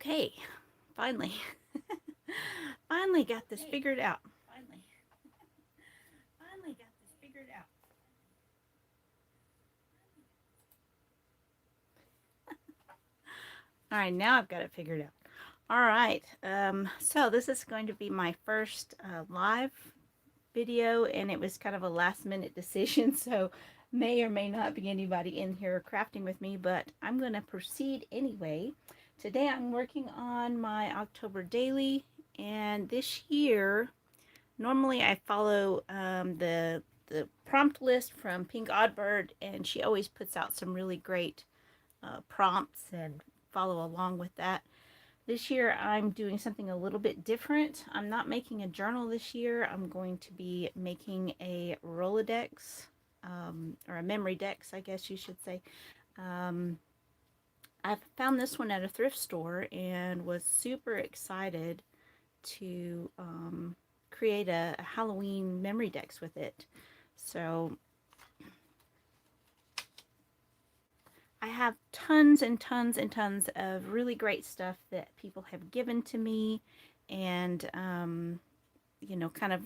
Okay, finally. Finally got this figured out. Finally got this figured out. All right, now I've got it figured out. All right, so this is going to be my first live video, and it was kind of a last minute decision, so may or may not be anybody in here crafting with me, but I'm going to proceed anyway. Today I'm working on my October daily, and this year normally I follow the prompt list from Pink Oddbird, and she always puts out some really great prompts and follow along with that. This year I'm doing something a little bit different. I'm not making a journal this year. I'm going to be making a Rolodex, or a memory dex, I guess you should say. Um, I found this one at a thrift store and was super excited to create a Halloween memory dex with it. So I have tons and tons and tons of really great stuff that people have given to me, and you know, kind of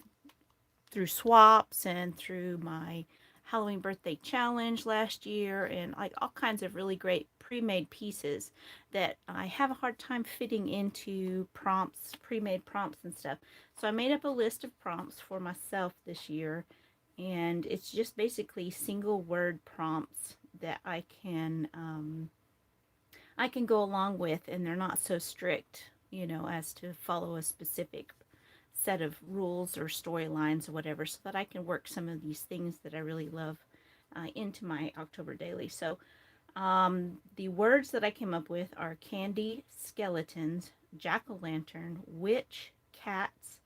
through swaps and through my Halloween birthday challenge last year, and like all kinds of really great pre-made pieces that I have a hard time fitting into prompts, pre-made prompts and stuff. So I made up a list of prompts for myself this year, and it's just basically single word prompts that I can go along with, and they're not so strict, you know, as to follow a specific set of rules or storylines or whatever, so that I can work some of these things that I really love into my October daily. So the words that I came up with are candy, skeletons, jack-o'-lantern, witch, cats,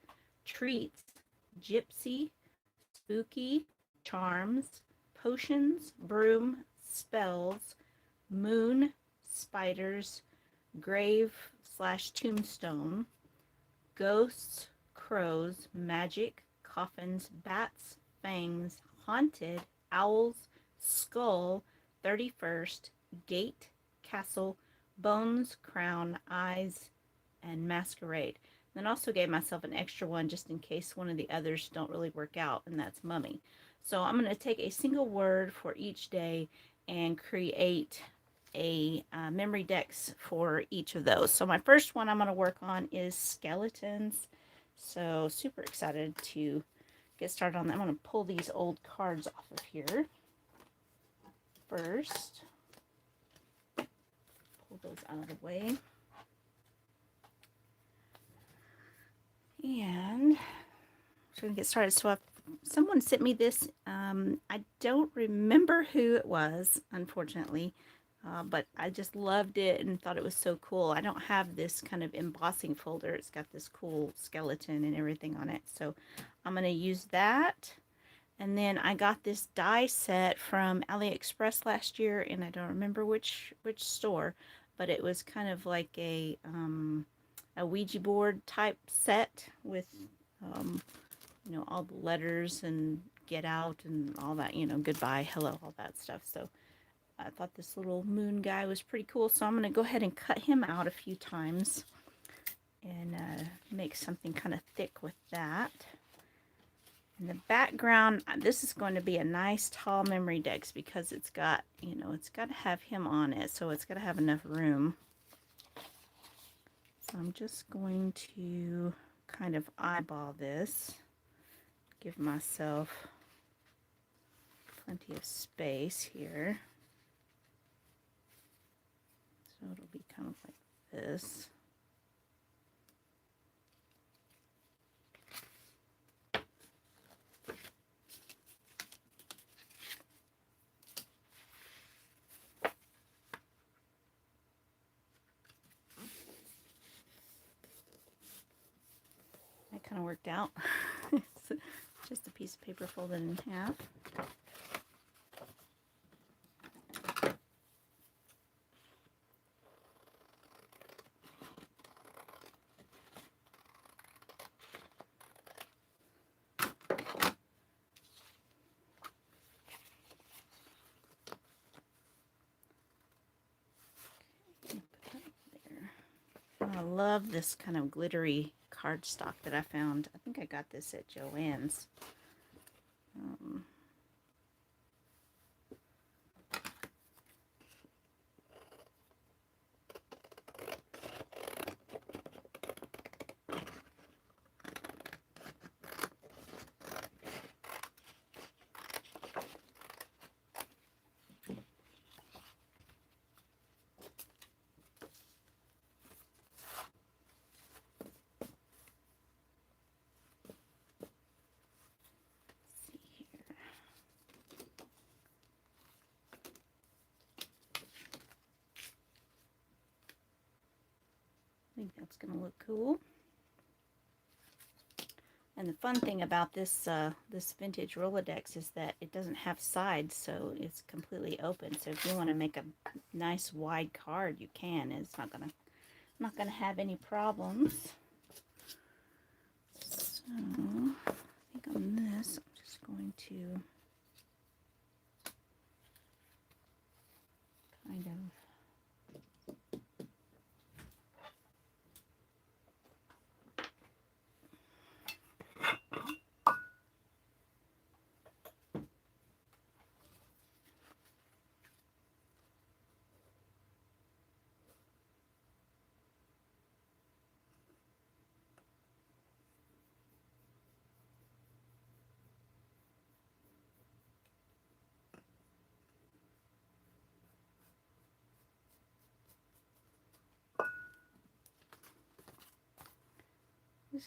treats, gypsy, spooky, charms, potions, broom, spells, moon, spiders, grave slash tombstone, ghosts, crows, magic, coffins, bats, fangs, haunted, owls, skull, 31st, gate, castle, bones, crown, eyes, and masquerade. Then also gave myself an extra one just in case one of the others don't really work out, and that's mummy. So I'm going to take a single word for each day and create a memory dex for each of those. So my first one I'm going to work on is skeletons. So super excited to get started on that. I'm going to pull these old cards off of here first. Pull those out of the way. And so we're going to get started. So someone sent me this. I don't remember who it was, unfortunately. But I just loved it and thought it was so cool. I don't have this kind of embossing folder. It's got this cool skeleton and everything on it. So I'm going to use that. And then I got this die set from AliExpress last year, and I don't remember which store, but it was kind of like a Ouija board type set with, you know, all the letters and get out and all that, you know, goodbye, hello, all that stuff. So I thought this little moon guy was pretty cool, so I'm going to go ahead and cut him out a few times and make something kind of thick with that. In the background, this is going to be a nice tall memory dex because it's got, you know, it's got to have him on it, so it's got to have enough room. So I'm just going to kind of eyeball this, give myself plenty of space here. So it'll be kind of like this. That kind of worked out. It's just a piece of paper folded in half. I love this kind of glittery cardstock that I found. I think I got this at Joann's. Um, let's see here. I think that's going to look cool. And the fun thing about this this vintage Rolodex is that it doesn't have sides, so it's completely open. So if you want to make a nice wide card, you can. It's not gonna have any problems. So I think on this, I'm just going to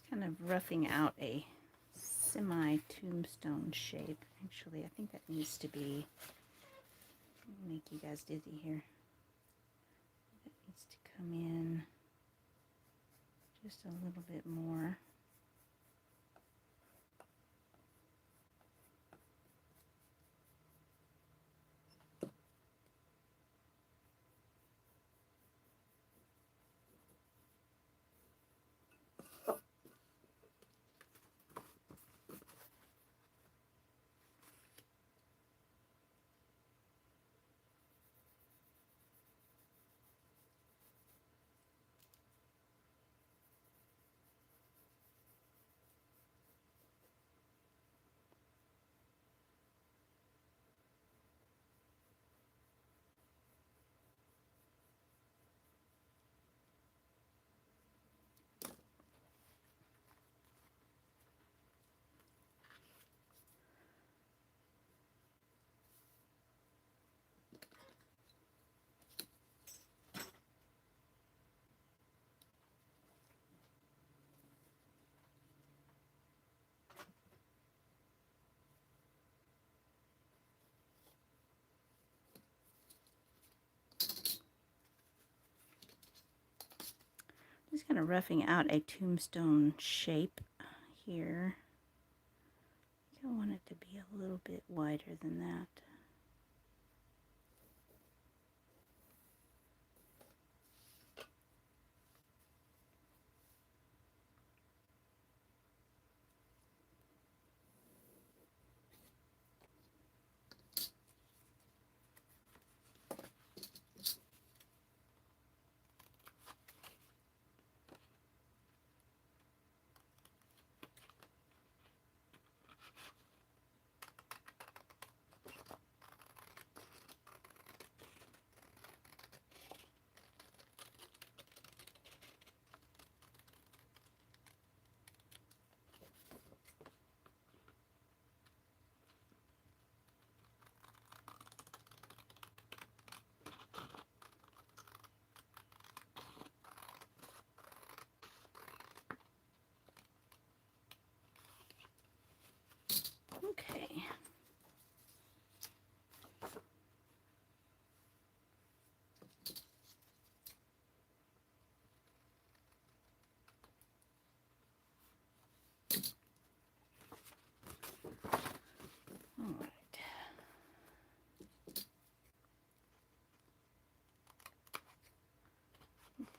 kind of roughing out a semi-tombstone shape. Actually, I think that needs to be, make you guys dizzy here. That needs to come in just a little bit more. Just kind of roughing out a tombstone shape here. I want it to be a little bit wider than that. Okay. All right.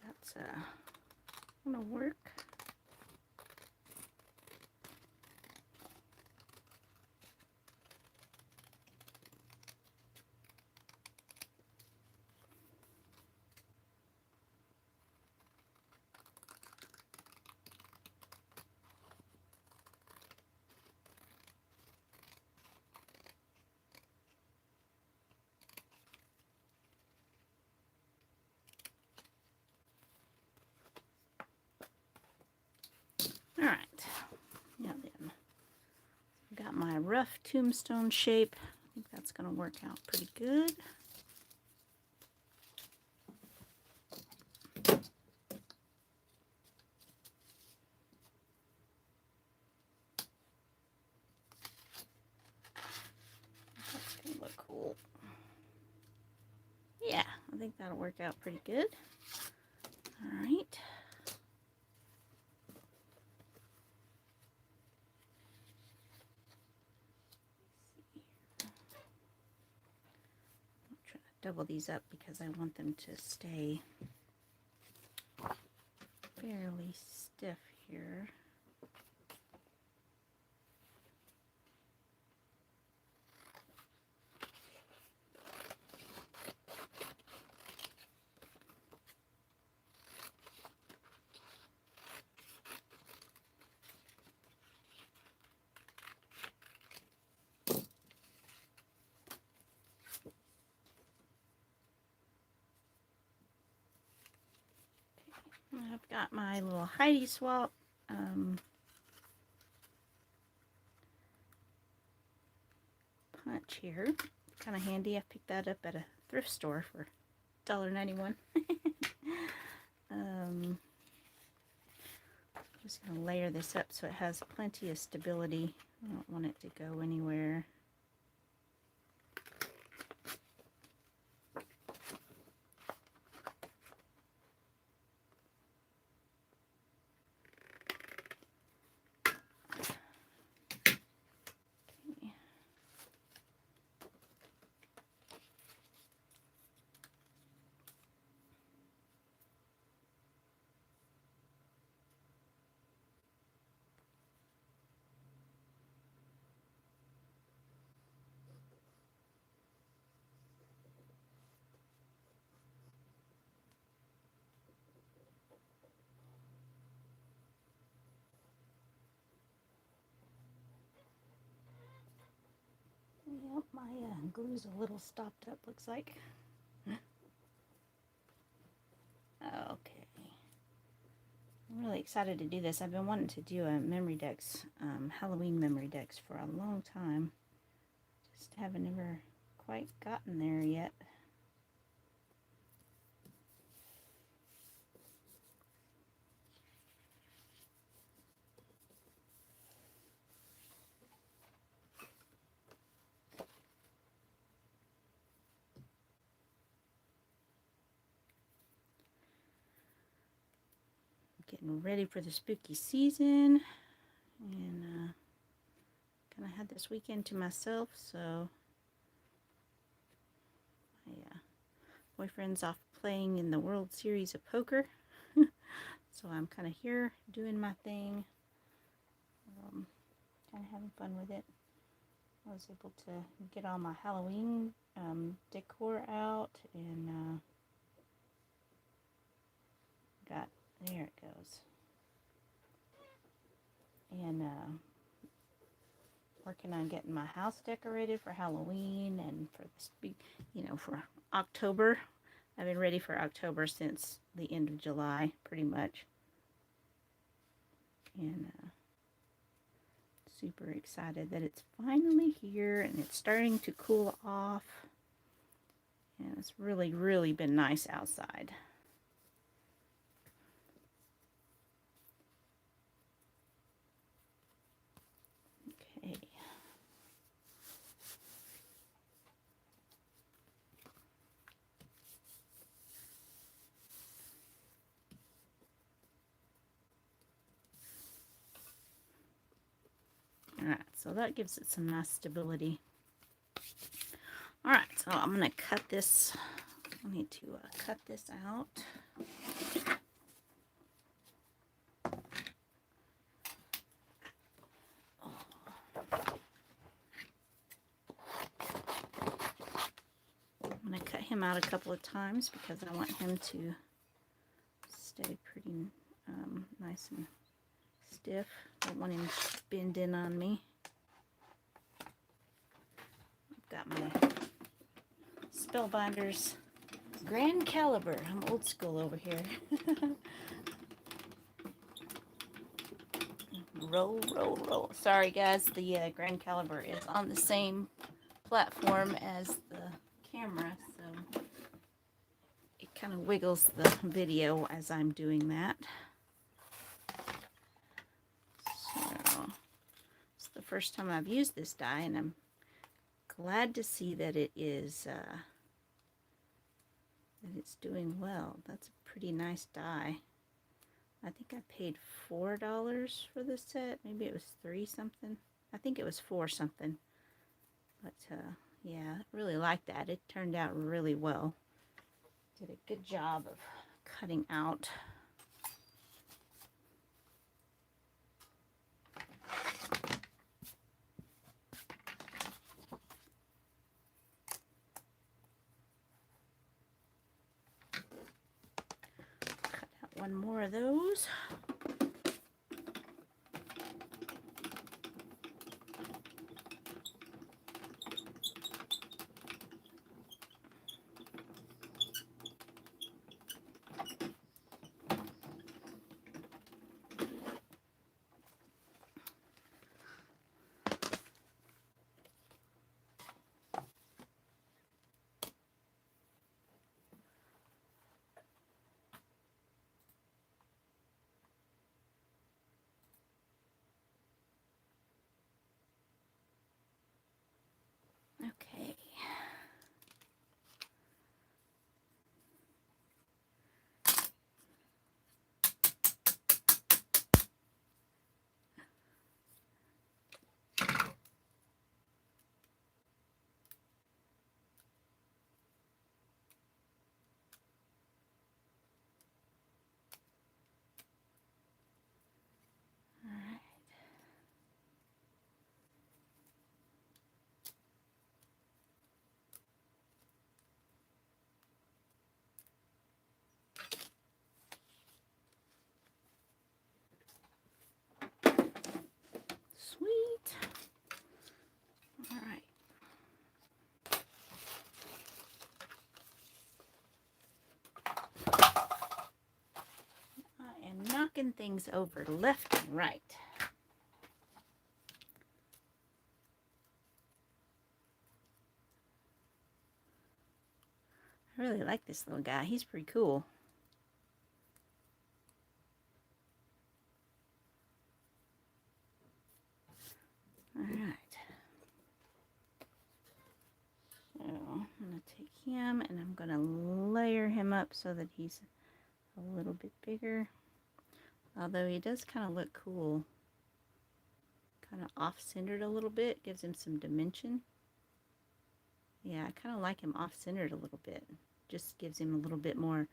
That's gonna work. All right. Yeah, then. Got my rough tombstone shape. I think that's going to work out pretty good. That's going to look cool. Yeah, I think that'll work out pretty good. All right. I'm trying to double these up because I want them to stay fairly stiff here. I've got my little Heidi Swap punch here. Kind of handy. I picked that up at a thrift store for $1.91. Just going to layer this up so it has plenty of stability. I don't want it to go anywhere. Yep, my glue's a little stopped up, looks like. Okay. I'm really excited to do this. I've been wanting to do a Memory-Dex, Halloween Memory-Dex for a long time. Just haven't ever quite gotten there yet. Getting ready for the spooky season, and kind of had this weekend to myself, so my boyfriend's off playing in the World Series of Poker, so I'm kind of here doing my thing, kind of having fun with it. I was able to get all my Halloween decor out, and there it goes. And working on getting my house decorated for Halloween and for the for October. I've been ready for October since the end of July, pretty much. And super excited that it's finally here and it's starting to cool off. And it's really, really been nice outside. Okay. Alright, so that gives it some nice stability. Alright, so I'm going to cut this. I need to cut this out. I'm going to cut him out a couple of times because I want him to stay pretty nice and stiff. Don't want him bending on me. I've got my Spellbinders Grand Caliber. I'm old school over here. Roll, roll, roll. Sorry guys, the Grand Caliber is on the same platform as the camera, so it kind of wiggles the video as I'm doing that. So it's the first time I've used this die, and I'm glad to see that it is that it's doing well. That's a pretty nice die. I think I paid $4 for this set. Maybe it was 3 something. I think it was 4 something. But yeah, I really like that. It turned out really well. Did a good job of cutting out. Cut out one more of those. Okay. All right. Sweet. All right. I am knocking things over left and right. I really like this little guy. He's pretty cool. All right. So I'm going to take him and I'm going to layer him up so that he's a little bit bigger. Although he does kind of look cool. Kind of off-centered a little bit. Gives him some dimension. Yeah, I kind of like him off-centered a little bit. Just gives him a little bit more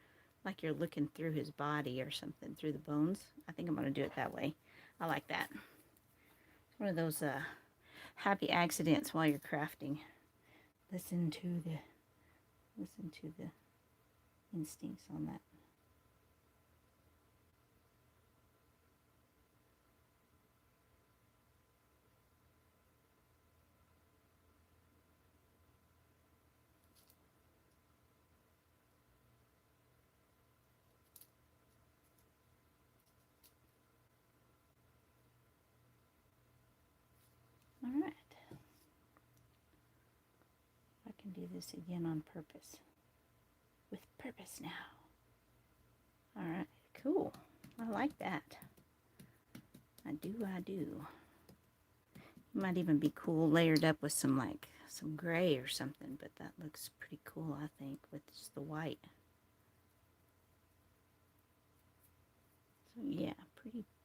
like you're looking through his body or something, through the bones. I think I'm going to do it that way. I like that. It's one of those happy accidents while you're crafting. Listen to the instincts on that. All right. I can do this again on purpose. With purpose now. All right, cool. I like that. I do. It might even be cool layered up with some gray or something, but that looks pretty cool, I think, with just the white. So yeah,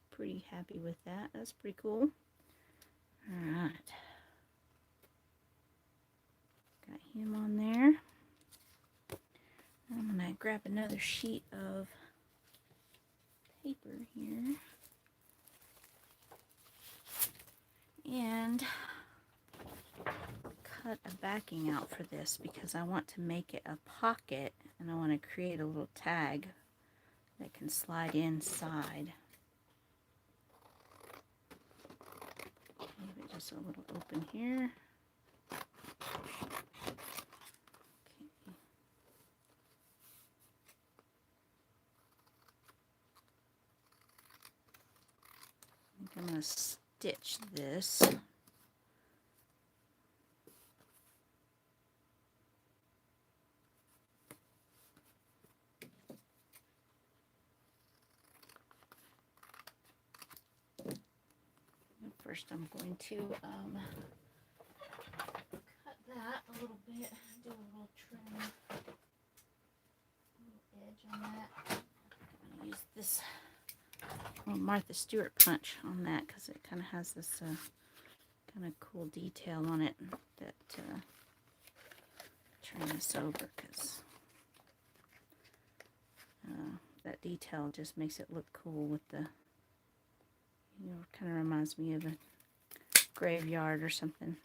pretty happy with that. That's pretty cool. All right. Got him on there. I'm gonna grab another sheet of paper here. And cut a backing out for this because I want to make it a pocket and I want to create a little tag that can slide inside. Leave it just a little open here. I'm going to stitch this. First, I'm going to cut that a little bit, do a little trim, a little edge on that. I'm going to use this little Martha Stewart punch on that because it kind of has this kind of cool detail on it that turn this over because that detail just makes it look cool with the, you know, kind of reminds me of a graveyard or something.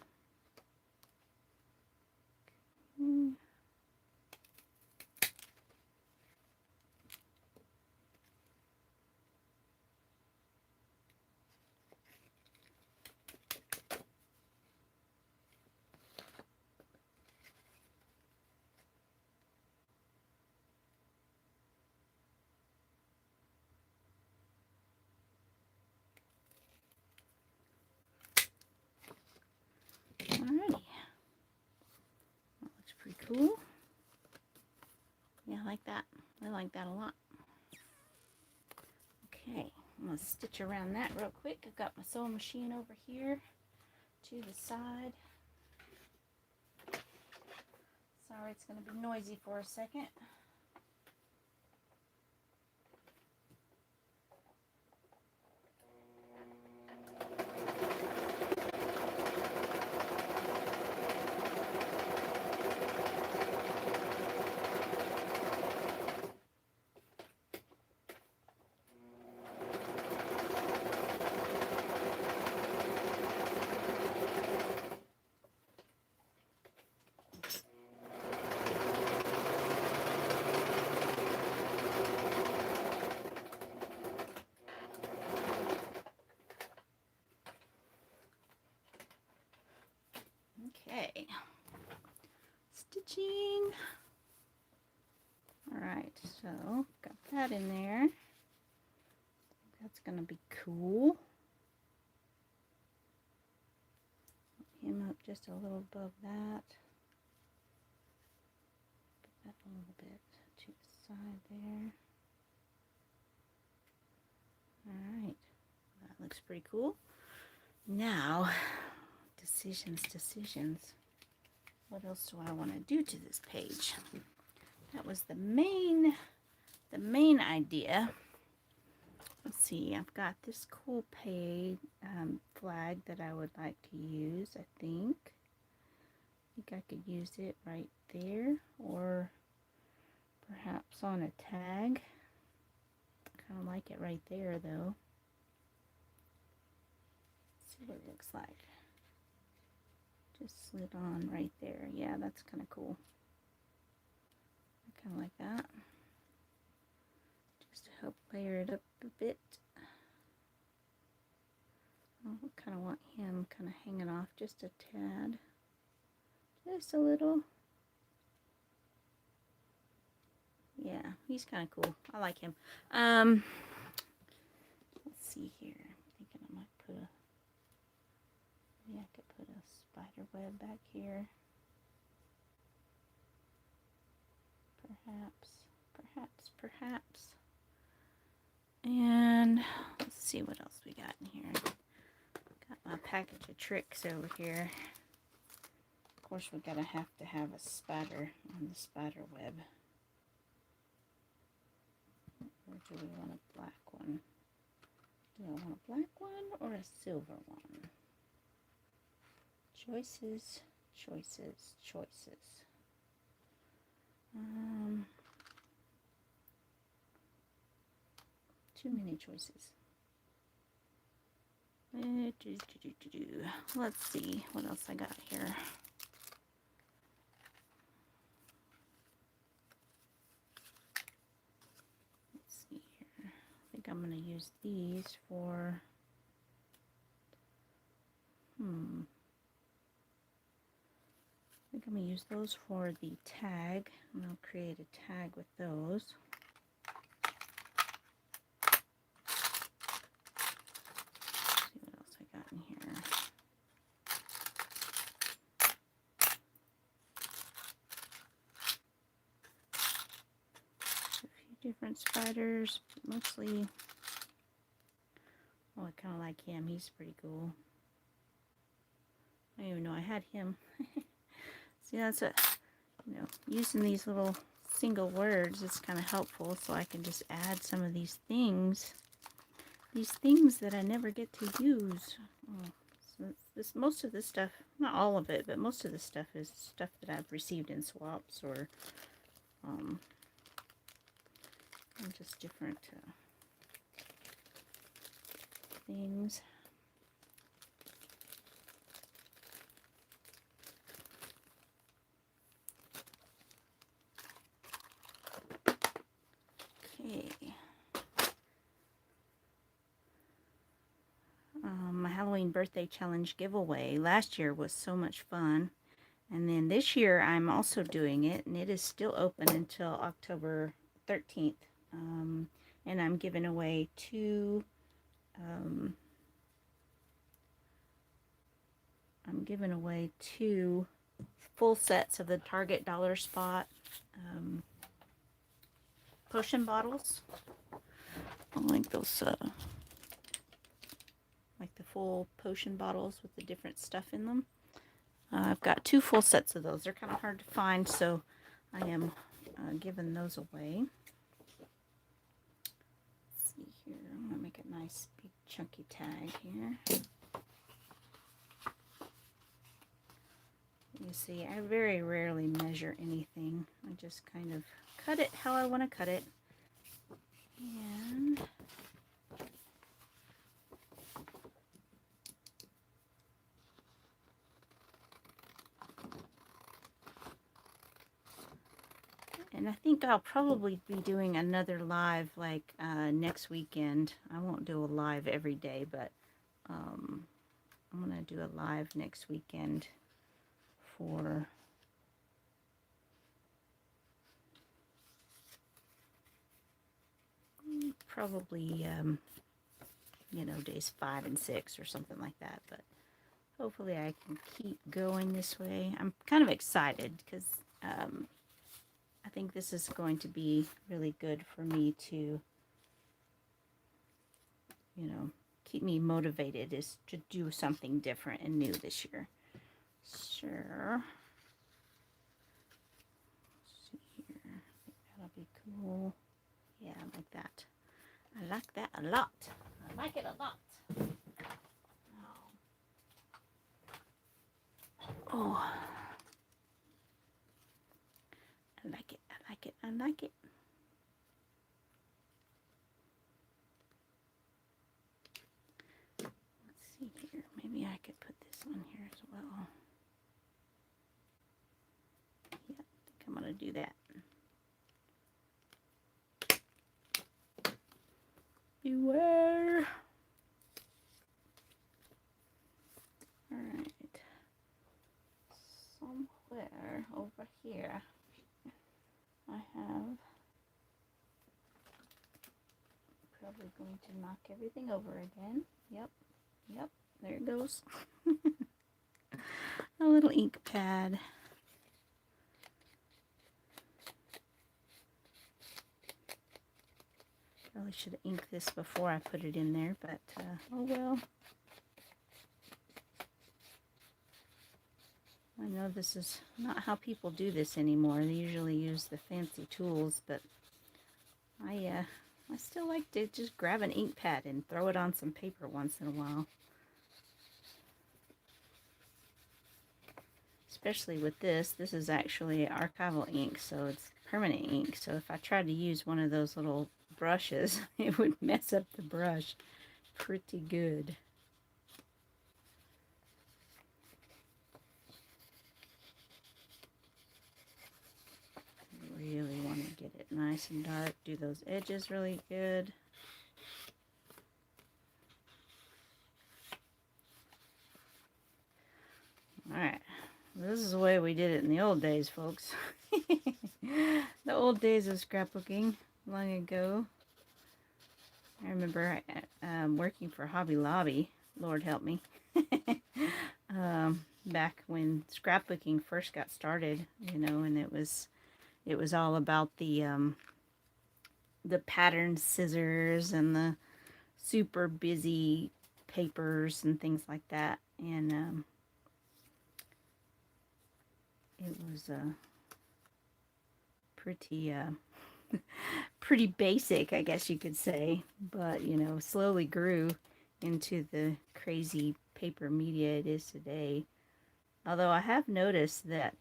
Alrighty. That looks pretty cool. Yeah, I like that. I like that a lot. Okay, I'm going to stitch around that real quick. I've got my sewing machine over here to the side. Sorry, it's going to be noisy for a second. Okay, stitching. All right, so got that in there. That's gonna be cool. Him up just a little above that. Put that a little bit to the side there. All right, that looks pretty cool. Now, decisions. What else do I want to do to this page? That was the main idea. Let's see, I've got this cool page flag that I would like to use. I think I could use it right there, or perhaps on a tag. Kind of like it right there, though. Let's see what it looks like. Just slid on right there. Yeah, that's kind of cool. I kind of like that. Just to help layer it up a bit. I kind of want him kind of hanging off just a tad. Just a little. Yeah, he's kind of cool. I like him. Let's see here. I'm thinking I might put a, maybe I could put a spider web back here. Perhaps. And let's see what else we got in here. Got my package of tricks over here. Of course, we're gonna have to have a spider on the spider web. Or do we want a black one? Do I want a black one or a silver one? Choices. Too many choices. Let's see what else I got here. Let's see here. I think I'm going to use these for, I think I'm going to use those for the tag. I'm going to create a tag with those. different spiders, mostly, oh, I kind of like him. He's pretty cool. I didn't even know I had him. See, that's what, using these little single words is kind of helpful, so I can just add some of these things that I never get to use. Oh, so most of this stuff, not all of it, but most of this stuff is stuff that I've received in swaps or just different things. Okay. My Halloween birthday challenge giveaway last year was so much fun. And then this year I'm also doing it, and it is still open until October 13th. And I'm giving away two full sets of the Target Dollar Spot potion bottles. I like those, like the full potion bottles with the different stuff in them. I've got two full sets of those. They're kind of hard to find, so I am giving those away. Let's see here. I'm going to make a nice big chunky tag here. You see, I very rarely measure anything. I just kind of cut it how I want to cut it. And I think I'll probably be doing another live like next weekend. I won't do a live every day, but I'm going to do a live next weekend for probably, days 5 and 6 or something like that. But hopefully I can keep going this way. I'm kind of excited because I think this is going to be really good for me to, keep me motivated is to do something different and new this year. Sure. Let's see here. I think that'll be cool. Yeah, I like that. I like that a lot. I like it a lot. Oh. I like it. I like it. I like it. Let's see here. Maybe I could put this on here as well. Yeah, I think I'm going to do that. Beware. Alright. Somewhere over here I have, probably going to knock everything over again. Yep, there it goes. A little ink pad. Probably should have inked this before I put it in there, but oh well. I know this is not how people do this anymore. They usually use the fancy tools, but I still like to just grab an ink pad and throw it on some paper once in a while. Especially with this. This is actually archival ink, so it's permanent ink. So if I tried to use one of those little brushes, it would mess up the brush pretty good. Really want to get it nice and dark. Do those edges really good. Alright. This is the way we did it in the old days, folks. The old days of scrapbooking long ago. I remember working for Hobby Lobby. Lord help me. Back when scrapbooking first got started, and it was all about the the pattern scissors and the super busy papers and things like that. And it was pretty pretty basic, I guess you could say, but you know, slowly grew into the crazy paper media it is today. Although I have noticed that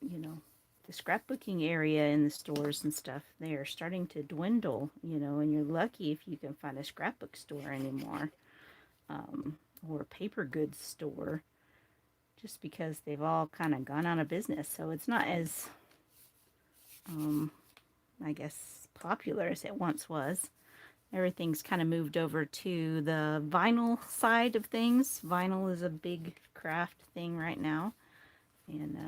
you know, the scrapbooking area in the stores and stuff, they are starting to dwindle, you know, and you're lucky if you can find a scrapbook store anymore, or a paper goods store, just because they've all kind of gone out of business. So it's not as, I guess, popular as it once was. Everything's kind of moved over to the vinyl side of things. Vinyl is a big craft thing right now. And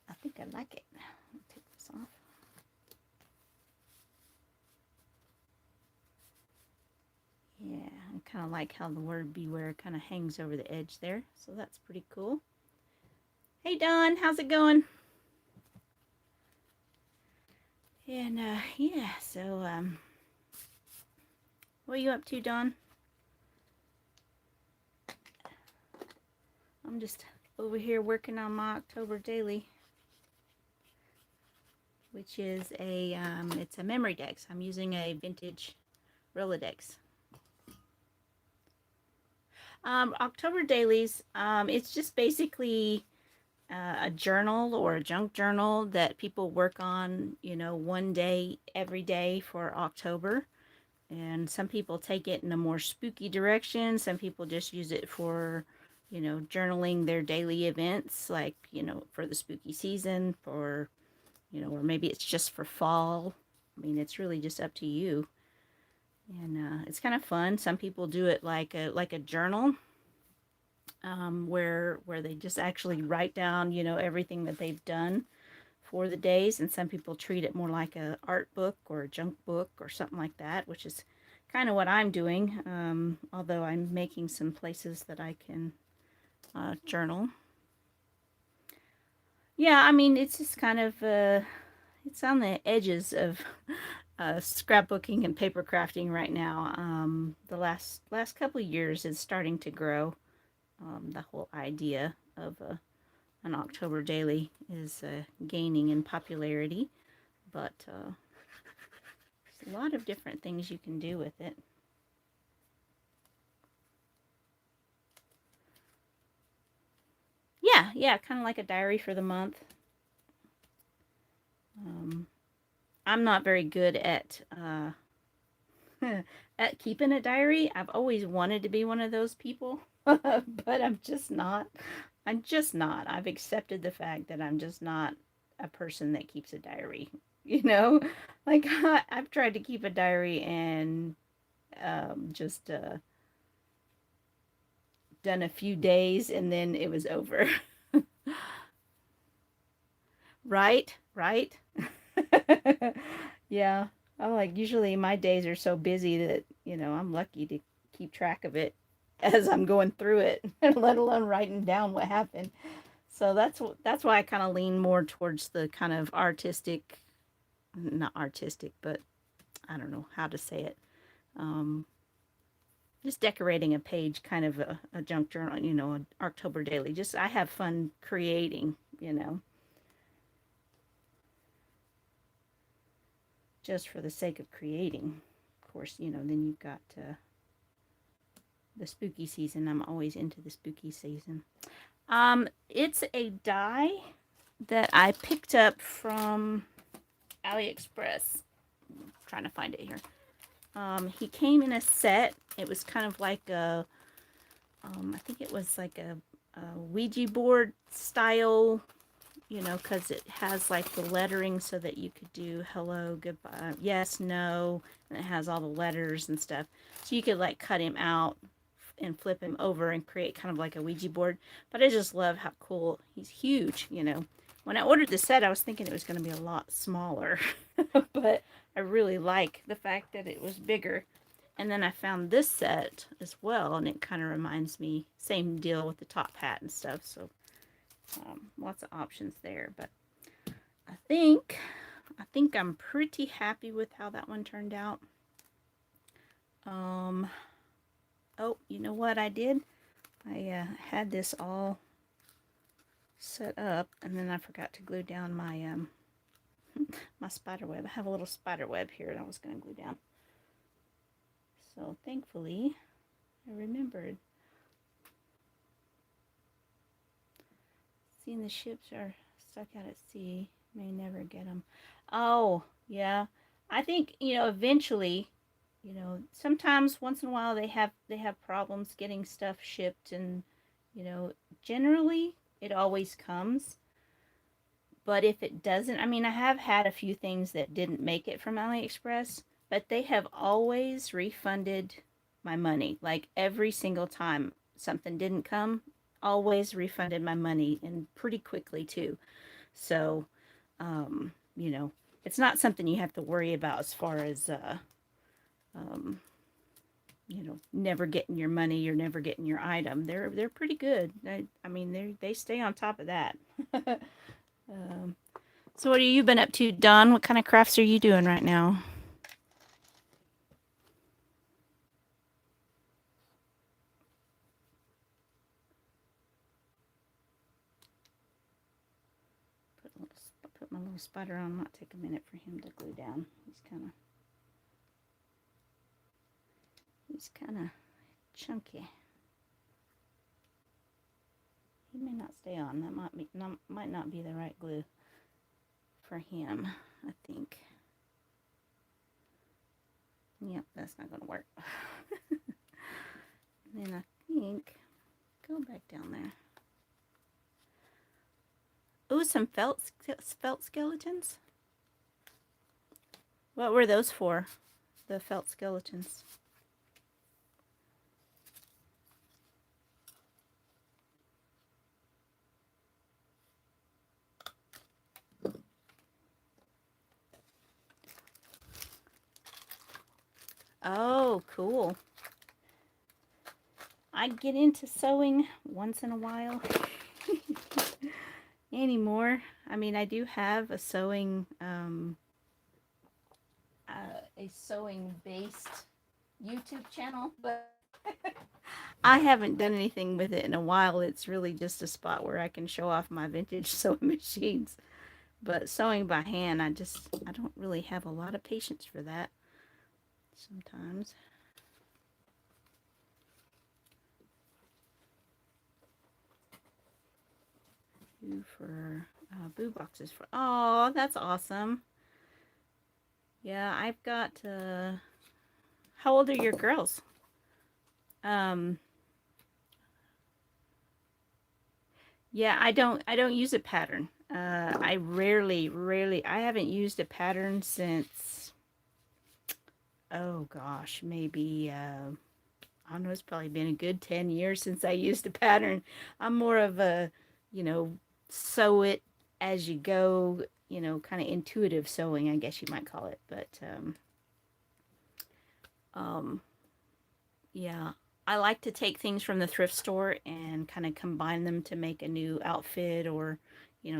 I think I like it. Let me take this off. Yeah, I kind of like how the word beware kind of hangs over the edge there. So that's pretty cool. Hey Don, how's it going? And yeah, so what are you up to, Don? I'm just over here working on my October daily, which is a it's a memory dex. I'm using a vintage Rolodex. October dailies, it's just basically a journal or a junk journal that people work on, you know, one day every day for October. And some people take it in a more spooky direction. Some people just use it for, you know, journaling their daily events, like, you know, for the spooky season, for, you know, or maybe it's just for fall. I mean, it's really just up to you. And it's kind of fun. Some people do it like a journal, where they just actually write down, you know, everything that they've done for the days. And some people treat it more like a art book or a junk book or something like that, which is kind of what I'm doing, although I'm making some places that I can journal. Yeah, I mean, it's just kind of, it's on the edges of scrapbooking and paper crafting right now. The last couple of years is starting to grow. The whole idea of an October daily is gaining in popularity, but there's a lot of different things you can do with it. Yeah, kind of like a diary for the month. I'm not very good at at keeping a diary. I've always wanted to be one of those people, but I'm just not. I'm just not. I've accepted the fact that I'm just not a person that keeps a diary. You know, like I've tried to keep a diary and just done a few days and then it was over. Right, right. Yeah. I'm like, usually my days are so busy that, you know, I'm lucky to keep track of it as I'm going through it, let alone writing down what happened. So that's why I kind of lean more towards the kind of artistic, not artistic, but I don't know how to say it. Um, just decorating a page, kind of a junk journal, you know, an October daily. Just I have fun creating, you know, just for the sake of creating. Of course, you know, then you've got the spooky season. I'm always into the spooky season. It's a die that I picked up from AliExpress. I'm trying to find it here. He came in a set. It was kind of like I think it was like a Ouija board style, you know, because it has like the lettering so that you could do hello, goodbye, yes, no, and it has all the letters and stuff. So you could like cut him out and flip him over and create kind of like a Ouija board. But I just love how cool, he's huge, you know. When I ordered the set, I was thinking it was going to be a lot smaller, but I really like the fact that it was bigger. And then I found this set as well, and it kind of reminds me, same deal with the top hat and stuff. So lots of options there. But I think I'm pretty happy with how that one turned out. Oh, you know what I did? I had this all set up, and then I forgot to glue down my my spider web. I have a little spider web here that I was going to glue down. So thankfully, I remembered. Seeing the ships are stuck out at sea, may never get them. Oh, yeah. I think, eventually, sometimes once in a while they have problems getting stuff shipped, and generally it always comes. But if it doesn't, I mean, I have had a few things that didn't make it from AliExpress, but they have always refunded my money. Like every single time something didn't come, always refunded my money, and pretty quickly too. So, um, you know, it's not something you have to worry about as far as um, never getting your money or never getting your item. They're pretty good. I mean, they stay on top of that. um, so what have you been up to, Don? What kind of crafts are you doing right now? Put my little spider on. Might take a minute for him to glue down. He's kind of chunky. He may not stay on. That might not be the right glue for him, I think. Yep, that's not going to work. Then I think, go back down there. Ooh, some felt skeletons. What were those for? The felt skeletons. Oh, cool. I get into sewing once in a while. Anymore. I mean, I do have a sewing based YouTube channel, but I haven't done anything with it in a while. It's really just a spot where I can show off my vintage sewing machines. But sewing by hand, I don't really have a lot of patience for that sometimes. For boo boxes for, oh, that's awesome. Yeah, I've got how old are your girls? Yeah, I don't use a pattern. I rarely, I haven't used a pattern since, oh gosh, maybe I don't know, it's probably been a good 10 years since I used a pattern. I'm more of a, you know, sew it as you go, kind of intuitive sewing, I guess you might call it. But um, yeah, I like to take things from the thrift store and kind of combine them to make a new outfit, or,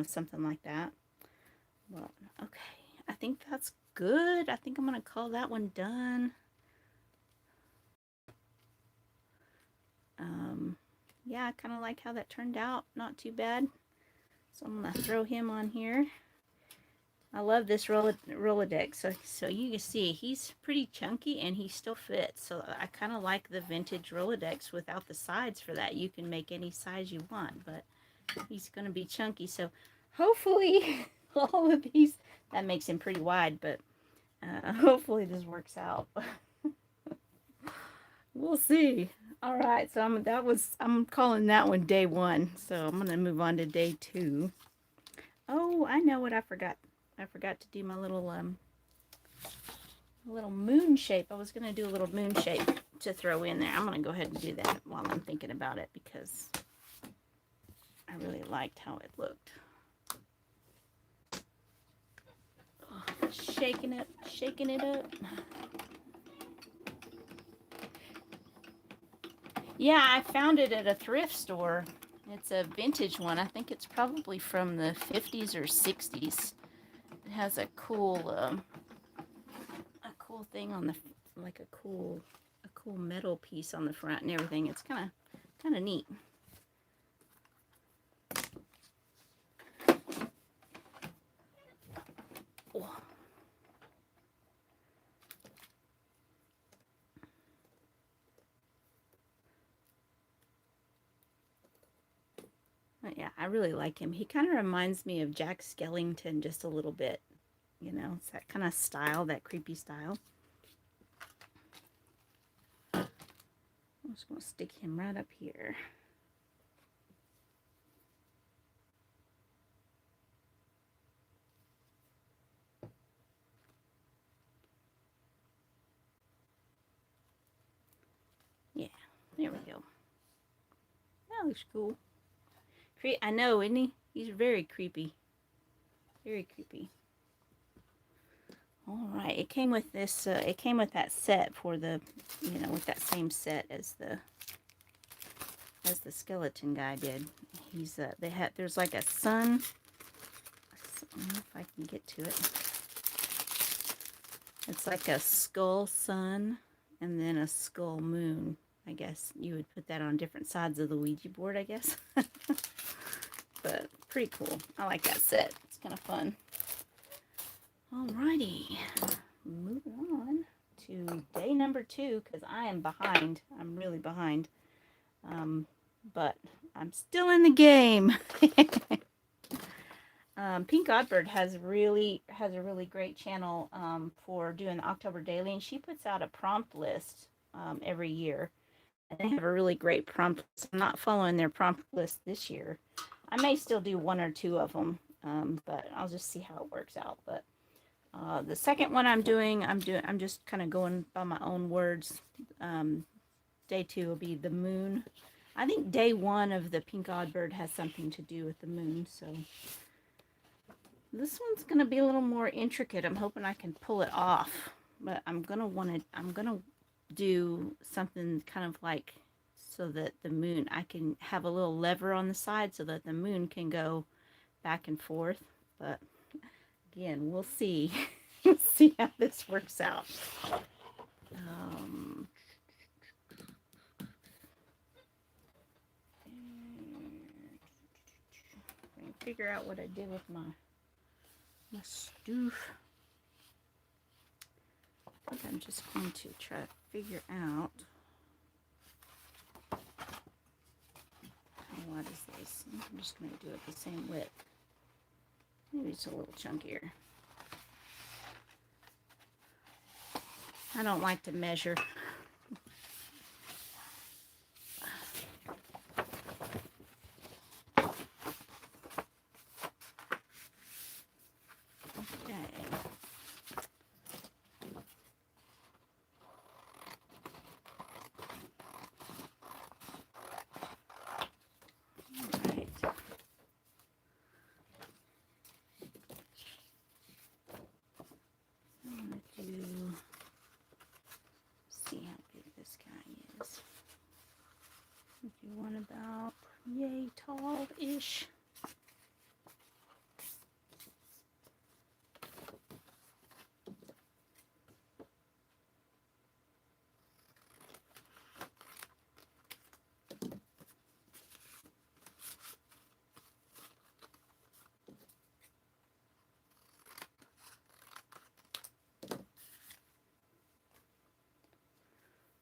something like that. Well, okay, I think that's good. I think I'm going to call that one done. Yeah, I kind of like how that turned out. Not too bad. So I'm going to throw him on here. I love this Rolodex. So you can see he's pretty chunky and he still fits. So I kind of like the vintage Rolodex without the sides for that. You can make any size you want, but he's going to be chunky. So hopefully all of these, that makes him pretty wide, but hopefully this works out. We'll see. All right, so I'm calling that one day one. So I'm gonna move on to day two. Oh, I know what I forgot. I forgot to do my little moon shape. I was gonna do a little moon shape to throw in there. I'm gonna go ahead and do that while I'm thinking about it, because I really liked how it looked. Oh, shaking it up. Yeah, I found it at a thrift store. It's a vintage one. I think it's probably from the 50s or 60s. It has a cool thing on the, like a cool metal piece on the front and everything. It's kind of neat. Oh. But yeah, I really like him. He kind of reminds me of Jack Skellington just a little bit. You know, it's that kind of style, that creepy style. I'm just going to stick him right up here. Yeah, there we go. That looks cool. I know, isn't he? He's very creepy. Very creepy. All right, it came with this. It came with that set for the, you know, with that same set as the skeleton guy did. He's they had there's like a sun. I don't know if I can get to it. It's like a skull sun and then a skull moon. I guess you would put that on different sides of the Ouija board, I guess. But pretty cool. I like that set. It's kind of fun. Alrighty. Moving on to day number 2, because I am behind. I'm really behind. But I'm still in the game. Pink Godbird has a really great channel for doing the October Daily, and she puts out a prompt list every year. And they have a really great prompt list. I'm not following their prompt list this year. I may still do 1 or 2 of them, but I'll just see how it works out. But the second one I'm just kind of going by my own words. Day 2 will be the moon. I think day 1 of the Pink Oddbird has something to do with the moon, so this one's gonna be a little more intricate. I'm hoping I can pull it off, but I'm gonna do something kind of like so that the moon, I can have a little lever on the side so that the moon can go back and forth. But again, we'll see. We'll see how this works out. Figure out what I did with my stoof. I think I'm just going to try to figure out how wide is this. I'm just going to do it the same width. Maybe it's a little chunkier. I don't like to measure. One about yay tall-ish.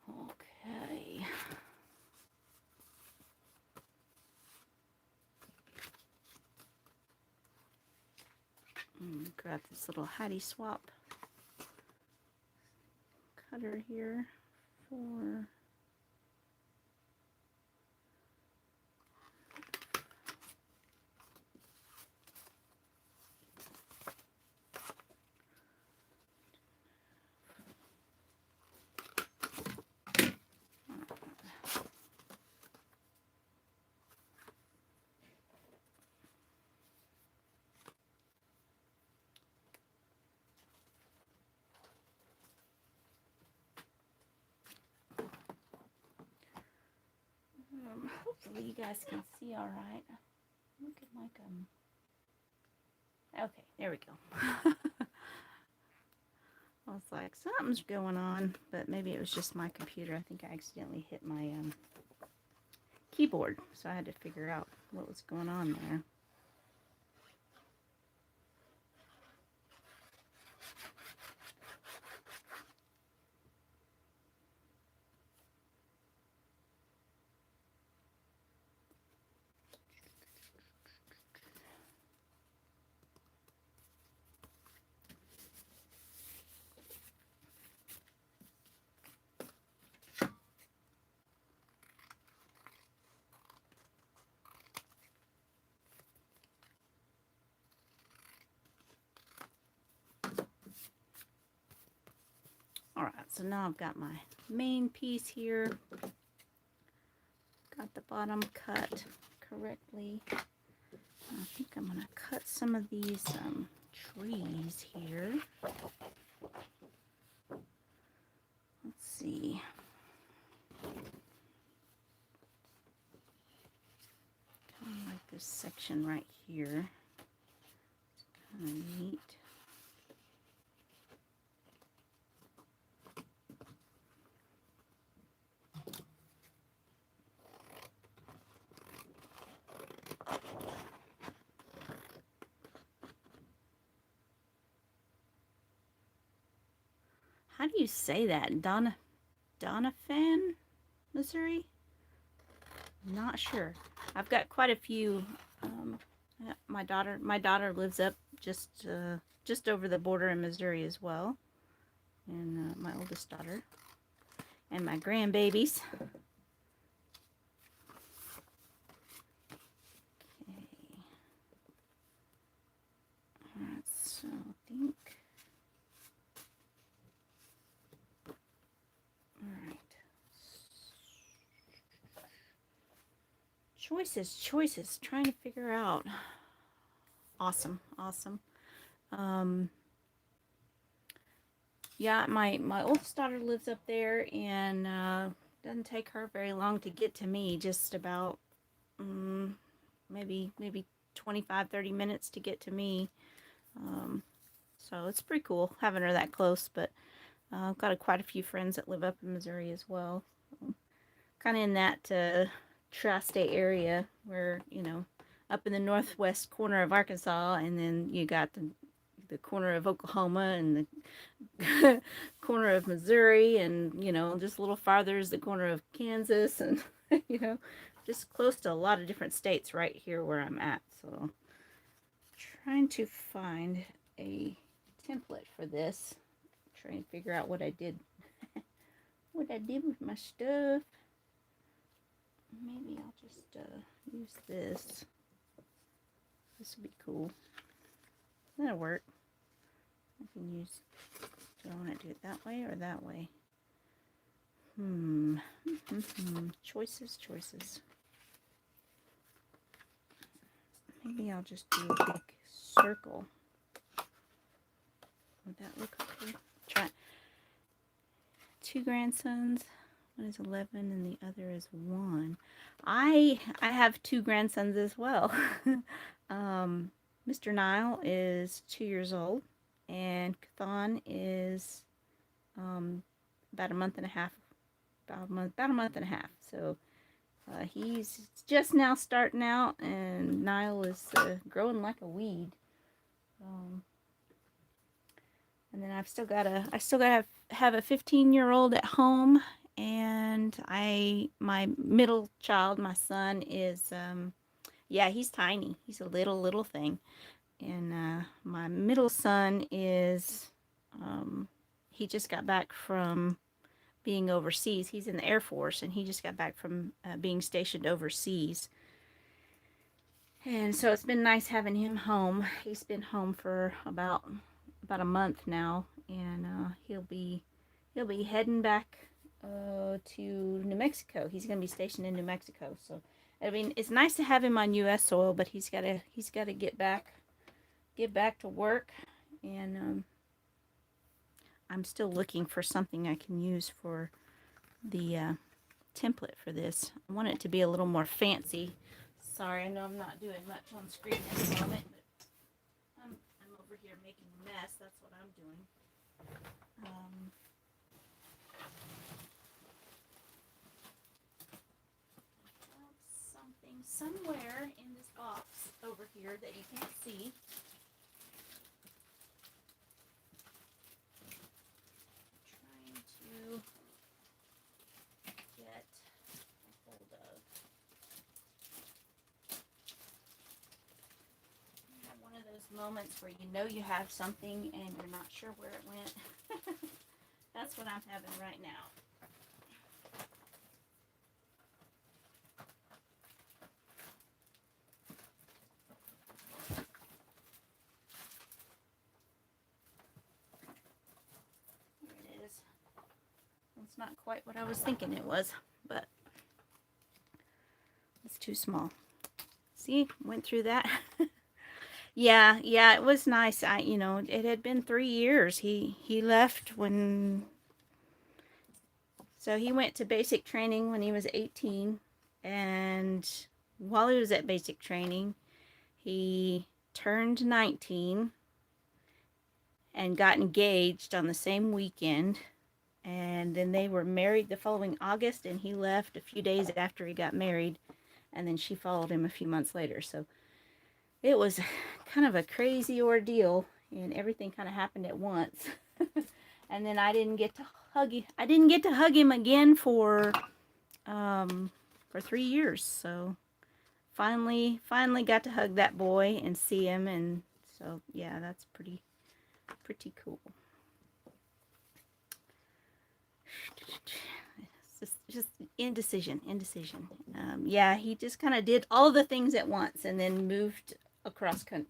Okay. Grab this little Hattie Swap cutter here for Hopefully you guys can see all right. Looking like okay, there we go. I was like, something's going on, but maybe it was just my computer. I think I accidentally hit my keyboard, so I had to figure out what was going on there. Alright, so now I've got my main piece here. Got the bottom cut correctly. I think I'm going to cut some of these trees here. Let's see. Kind of like this section right here. It's kind of neat. How do you say that? Doniphan, Missouri? Not sure. I've got quite a few. My daughter lives up just over the border in Missouri as well, and my oldest daughter, and my grandbabies. Okay. Alright, so I think. Alright. Choices. Trying to figure out. Awesome. Yeah, my oldest daughter lives up there, and doesn't take her very long to get to me. Just about maybe 25-30 minutes to get to me. So it's pretty cool having her that close. But I've got quite a few friends that live up in Missouri as well. Kind of in that tri-state area where, up in the northwest corner of Arkansas, and then you got the corner of Oklahoma and the corner of Missouri, and just a little farther is the corner of Kansas, and just close to a lot of different states right here where I'm at. So trying to find a template for this, trying to figure out what I did with my stuff. Maybe I'll just use this. This would be cool. That'll work. I can use, do I want to do it that way or that way? Choices. Maybe I'll just do a big circle. Would that look okay? Try it. 2 grandsons. One is 11 and the other is 1. I have 2 grandsons as well. Mr. Nile is 2 years old, and Kathan is about a month and a half. So he's just now starting out, and Nile is growing like a weed. And then I still gotta have a 15-year-old at home, and my middle child, my son, is he's tiny. He's a little thing, and my middle son is he just got back from being overseas. He's in the Air Force, and he just got back from being stationed overseas. And so it's been nice having him home. He's been home for about a month now, and he'll be heading back to New Mexico. He's going to be stationed in New Mexico. So I mean, it's nice to have him on U.S. soil, but he's got to get back to work, and I'm still looking for something I can use for the template for this. I want it to be a little more fancy. Sorry, I know I'm not doing much on screen at the moment, but I'm over here making a mess. That's what I'm doing. Something somewhere in this box over here that you can't see. I'm trying to get a hold of. One of those moments where you know you have something and you're not sure where it went. That's what I'm having right now. Here it is. It's not quite what I was thinking it was, but it's too small. See, went through that. Yeah, it was nice. It had been 3 years. He left so he went to basic training when he was 18, and while he was at basic training, he turned 19 and got engaged on the same weekend, and then they were married the following August, and he left a few days after he got married, and then she followed him a few months later. So it was kind of a crazy ordeal, and everything kind of happened at once. And then I didn't get to hug him again for 3 years. So finally got to hug that boy and see him, and so yeah, that's pretty cool. Just indecision. Yeah, he just kind of did all the things at once and then moved across to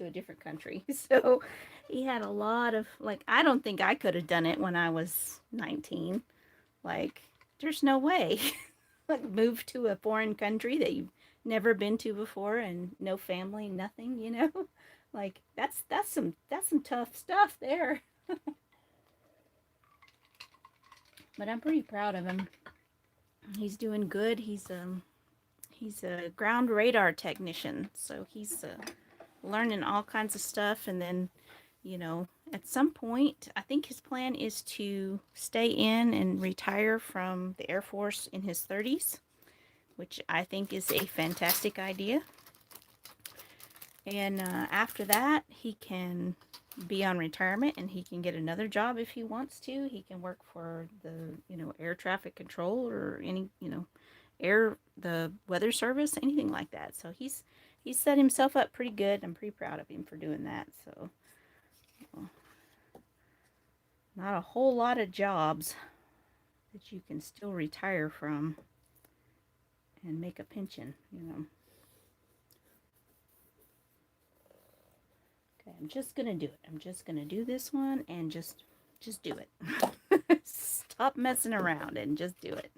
a different country. So he had a lot of, like, I don't think I could have done it when I was 19. Like, there's no way. Like, move to a foreign country that you've never been to before and no family, nothing. Like, that's some tough stuff there. But I'm pretty proud of him. He's doing good. He's a ground radar technician, so he's learning all kinds of stuff. And then, at some point, I think his plan is to stay in and retire from the Air Force in his 30s, which I think is a fantastic idea. And after that, he can be on retirement and he can get another job if he wants to. He can work for the, air traffic control or any, the weather service, anything like that. So he's set himself up pretty good. I'm pretty proud of him for doing that. So not a whole lot of jobs that you can still retire from and make a pension. Okay, I'm just gonna do it. I'm just gonna do this one and just do it. Stop messing around and just do it.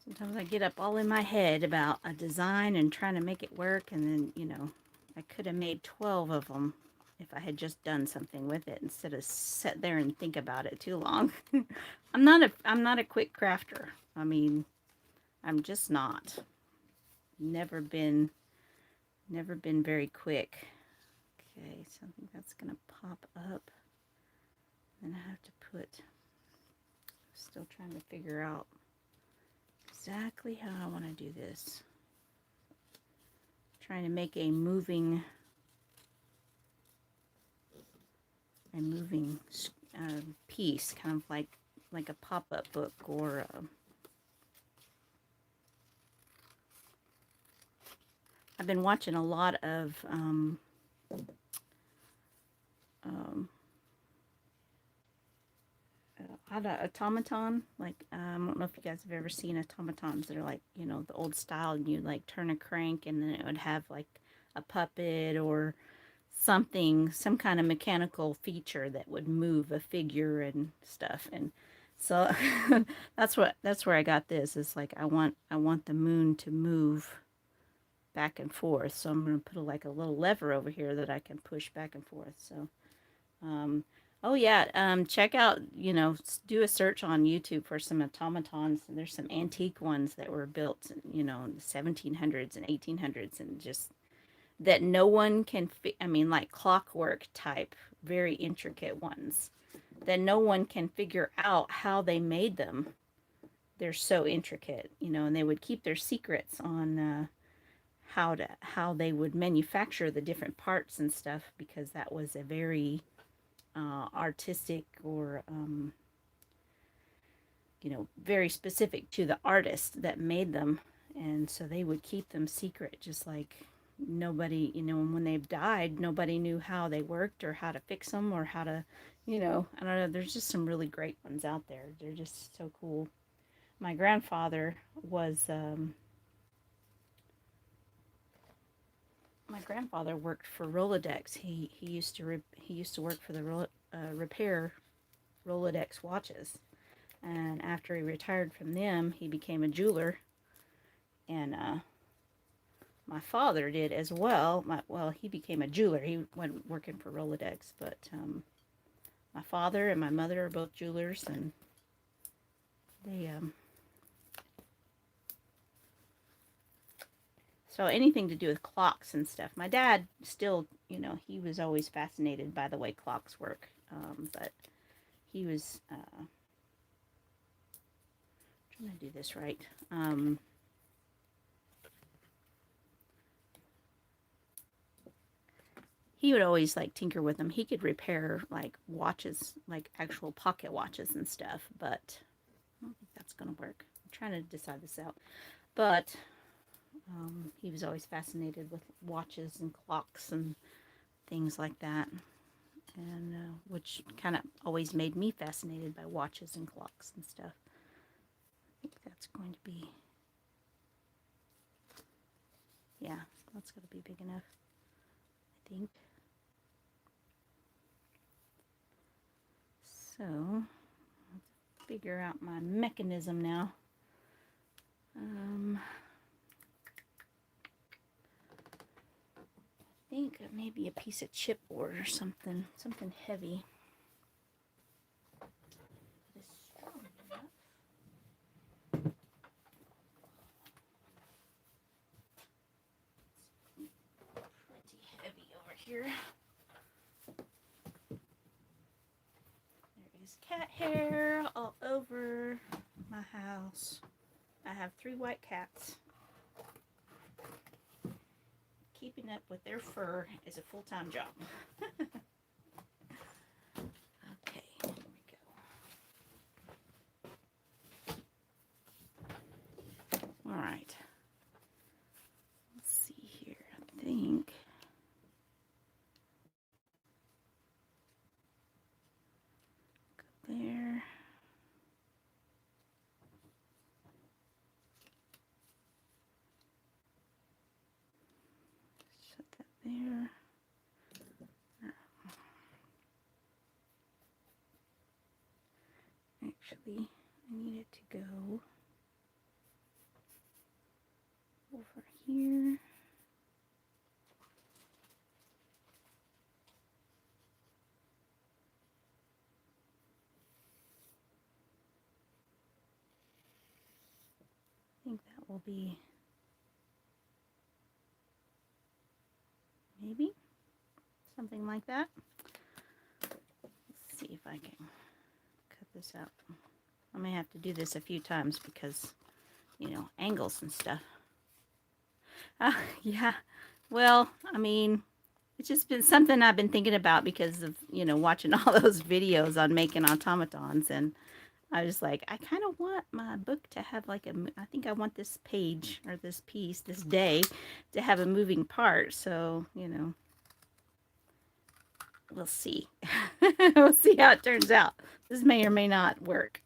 Sometimes I get up all in my head about a design and trying to make it work, and then, I could have made 12 of them if I had just done something with it instead of sit there and think about it too long. I'm not a quick crafter. I mean, I'm just not. Never been very quick. Okay, so I think that's gonna pop up. Then I have to still trying to figure out exactly how I want to do this. Trying to make a moving piece, kind of like a pop-up book or I've been watching a lot of automaton, like I don't know if you guys have ever seen automatons that are like, the old style, and you like turn a crank and then it would have like a puppet or something, some kind of mechanical feature that would move a figure and stuff. And so that's where I got this. It's like I want the moon to move back and forth. So I'm going to put like a little lever over here that I can push back and forth. So um, oh yeah, check out, do a search on YouTube for some automatons. There's some antique ones that were built, in the 1700s and 1800s, and just that no one can I mean, like clockwork type, very intricate ones that no one can figure out how they made them. They're so intricate, and they would keep their secrets on how they would manufacture the different parts and stuff, because that was a very artistic, or very specific to the artist that made them. And so they would keep them secret, just like nobody, and when they've died, nobody knew how they worked or how to fix them or how to, I don't know. There's just some really great ones out there. They're just so cool. My grandfather was, my grandfather worked for Rolodex. He used to he used to work for the repair Rolodex watches. And after he retired from them, he became a jeweler. And my father did as well. He became a jeweler. He went working for Rolodex. But my father and my mother are both jewelers, and they so anything to do with clocks and stuff. My dad still, he was always fascinated by the way clocks work. But he was trying to do this right. He would always like tinker with them. He could repair like watches, like actual pocket watches and stuff, but I don't think that's gonna work. I'm trying to decide this out. But he was always fascinated with watches and clocks and things like that, and which kind of always made me fascinated by watches and clocks and stuff. I think that's going to be, yeah, that's going to be big enough, I think. So, let's figure out my mechanism now. I think maybe a piece of chipboard or something heavy. Pretty heavy over here. There is cat hair all over my house. I have 3 white cats. Keeping up with their fur is a full-time job. Okay, here we go. All right. Let's see here. I think go there. Set that there. Actually, I need it to go over here. I think that will be maybe something like that. Let's see if I can cut this out. I may have to do this a few times because, angles and stuff. Yeah. Well, I mean, it's just been something I've been thinking about because of, watching all those videos on making automatons. And I was like, I kind of want my book to have like I think I want this page or this piece, this day, to have a moving part. So, we'll see. We'll see how it turns out. This may or may not work.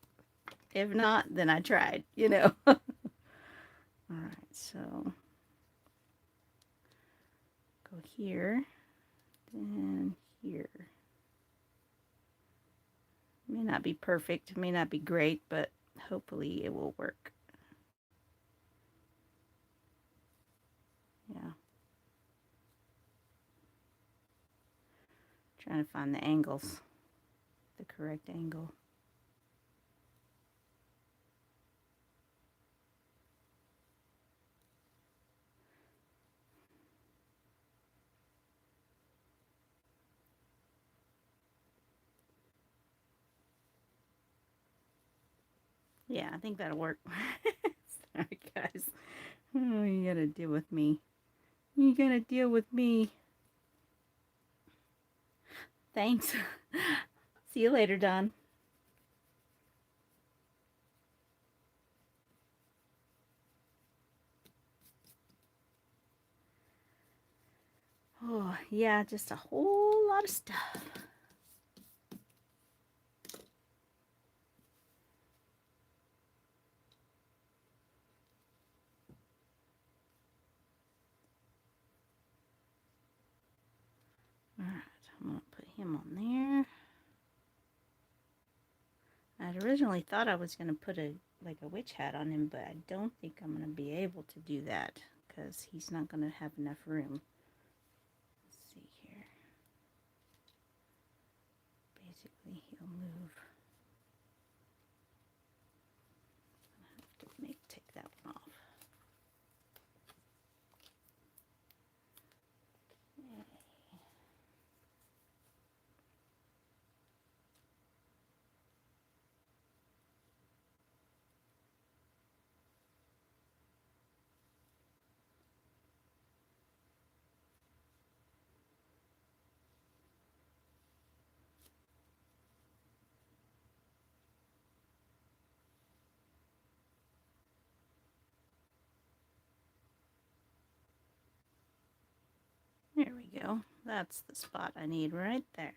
If not, then I tried, All right, so go here, And here. May not be perfect, may not be great, but hopefully it will work. Yeah. Trying to find the angles, the correct angle. Yeah, I think that'll work. Sorry, guys. Oh, you gotta deal with me. You gotta deal with me. Thanks. See you later, Don. Oh, yeah, just a whole lot of stuff. All right, I'm gonna put him on there. I'd originally thought I was gonna put a witch hat on him, but I don't think I'm gonna be able to do that because he's not gonna have enough room. Let's see here. Basically, he'll move. I have to take that one off. There we go. That's the spot I need right there.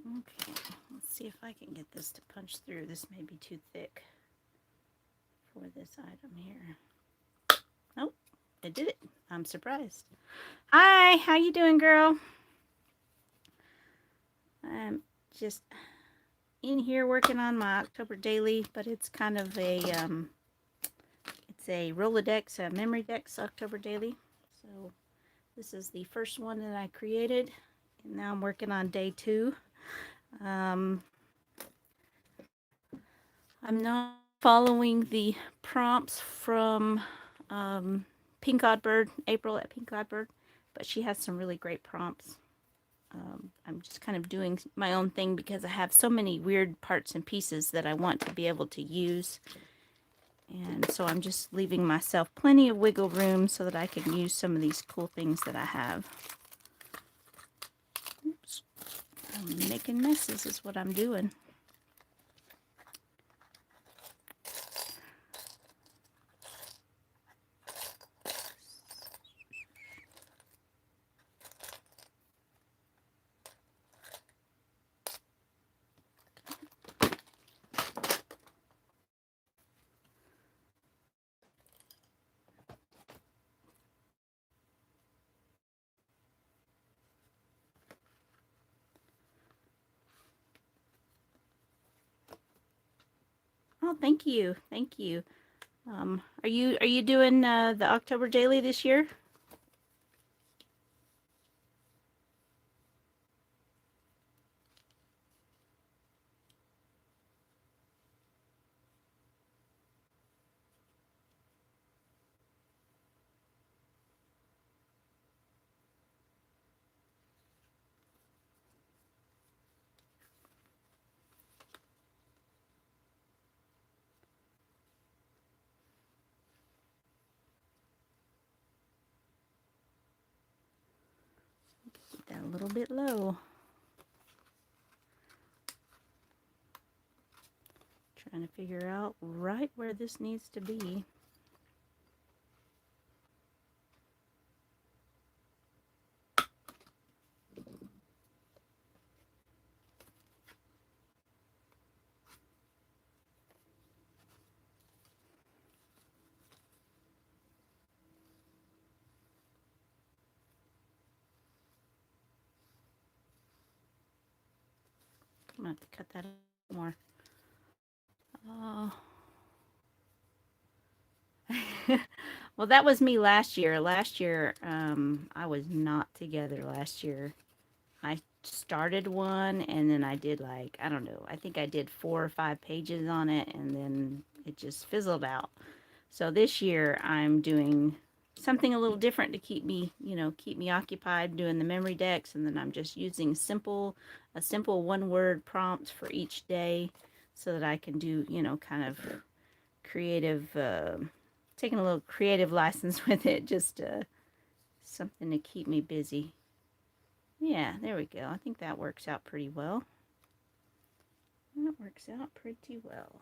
Okay, let's see if I can get this to punch through. This may be too thick for this item here. Oh, it did it. I'm surprised. Hi, how you doing, girl? I'm just in here working on my October daily, but it's kind of a it's a Rolodex, a Memorydex October daily. So this is the first one that I created, and now I'm working on day 2. I'm not following the prompts from Pink Oddbird, April at Pink Oddbird, but she has some really great prompts. I'm just kind of doing my own thing because I have so many weird parts and pieces that I want to be able to use. And so I'm just leaving myself plenty of wiggle room so that I can use some of these cool things that I have. Oops. I'm making messes is what I'm doing. Oh, thank you. Thank you. Are you doing the October daily this year? Get that a little bit low. Trying to figure out right where this needs to be. I'm going to have to cut that more. Oh. Well, that was me last year. Last year, I was not together last year. I started one and then I did like, I don't know, I think I did 4 or 5 pages on it and then it just fizzled out. So this year I'm doing something a little different to keep me, keep me occupied doing the memory decks, and then I'm just using a simple one word prompt for each day so that I can do, kind of creative, taking a little creative license with it, just something to keep me busy. Yeah, there we go. I think that works out pretty well. That works out pretty well.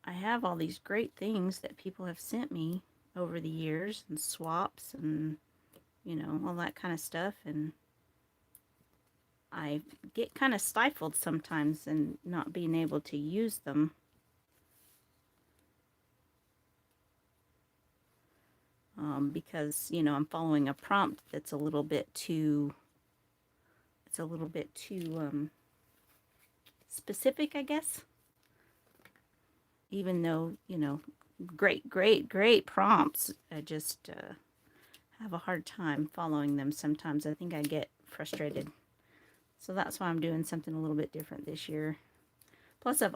I have all these great things that people have sent me over the years, and swaps and, all that kind of stuff. And I get kind of stifled sometimes in not being able to use them. Because, I'm following a prompt that's a little bit too, specific, I guess. Even though, great prompts, I just have a hard time following them sometimes. I think I get frustrated. So that's why I'm doing something a little bit different this year. Plus, I've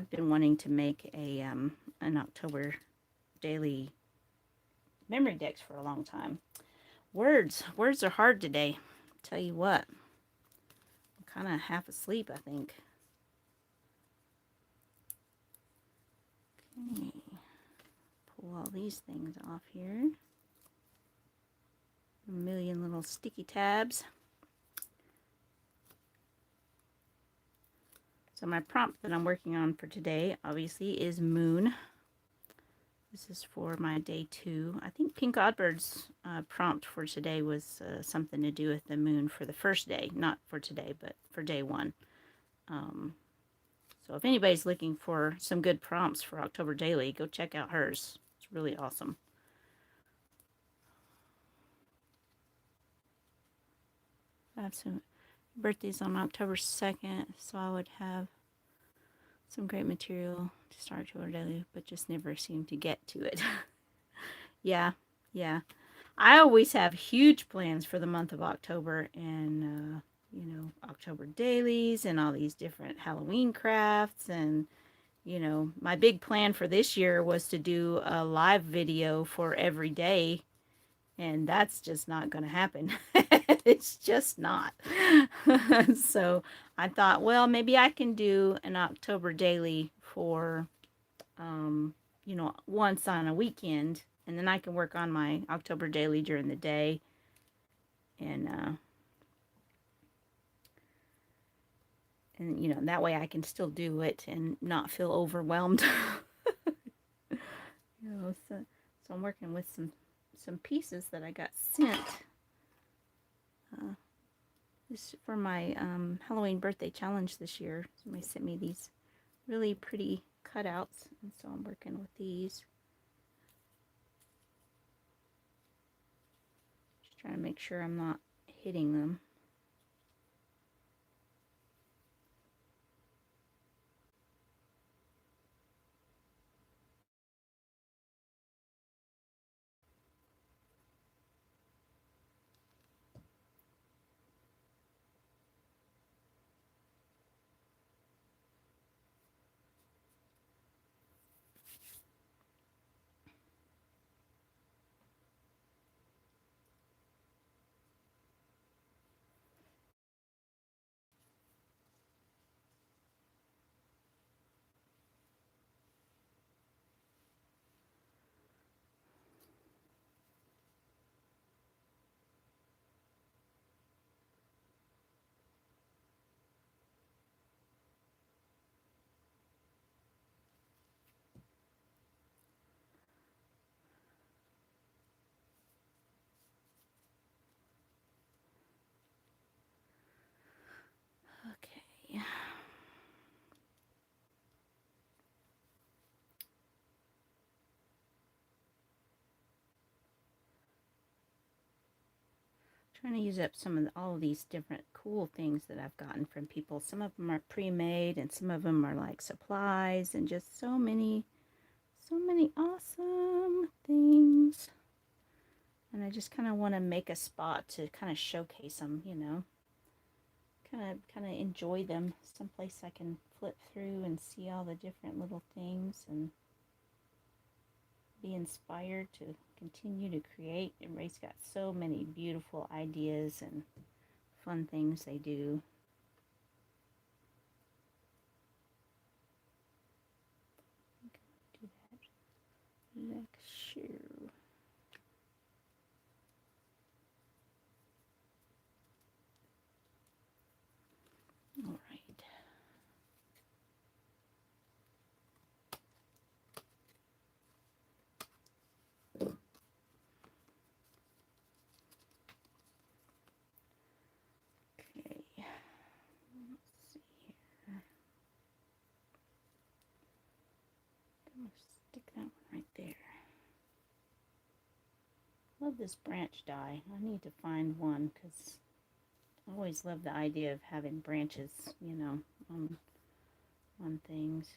been wanting to make an October daily memory decks for a long time. Words are hard today. Tell you what, I'm kind of half asleep, I think. Okay, pull all these things off here. A million little sticky tabs. So my prompt that I'm working on for today, obviously, is moon. This is for my day 2. I think Pink Oddbird's prompt for today was something to do with the moon for the first day. Not for today, but for day 1. So if anybody's looking for some good prompts for October Daily, go check out hers. It's really awesome. I have some birthdays on October 2nd, so I would have some great material to start October Daily, but just never seem to get to it. Yeah. I always have huge plans for the month of October, and October dailies and all these different Halloween crafts. And my big plan for this year was to do a live video for every day, and that's just not going to happen. It's just not. So I thought, well, maybe I can do an October daily for once on a weekend, and then I can work on my October daily during the day, and that way I can still do it and not feel overwhelmed. So I'm working with some pieces that I got sent. This for my Halloween birthday challenge this year. Somebody sent me these really pretty cutouts, and so I'm working with these. Just trying to make sure I'm not hitting them. trying to use up some of all of these different cool things that I've gotten from people. Some of them are pre-made and some of them are like supplies and just so many awesome things. And I just kind of want to make a spot to kind of showcase them, you know. Kind of enjoy them. Someplace I can flip through and see all the different little things and be inspired to continue to create. Ray's got so many beautiful ideas and fun things they do. Do that. Like sure. All right. Okay. Let's see here. I'm gonna stick that one right there. Love this branch die. I need to find one because I always love the idea of having branches, you know, on things.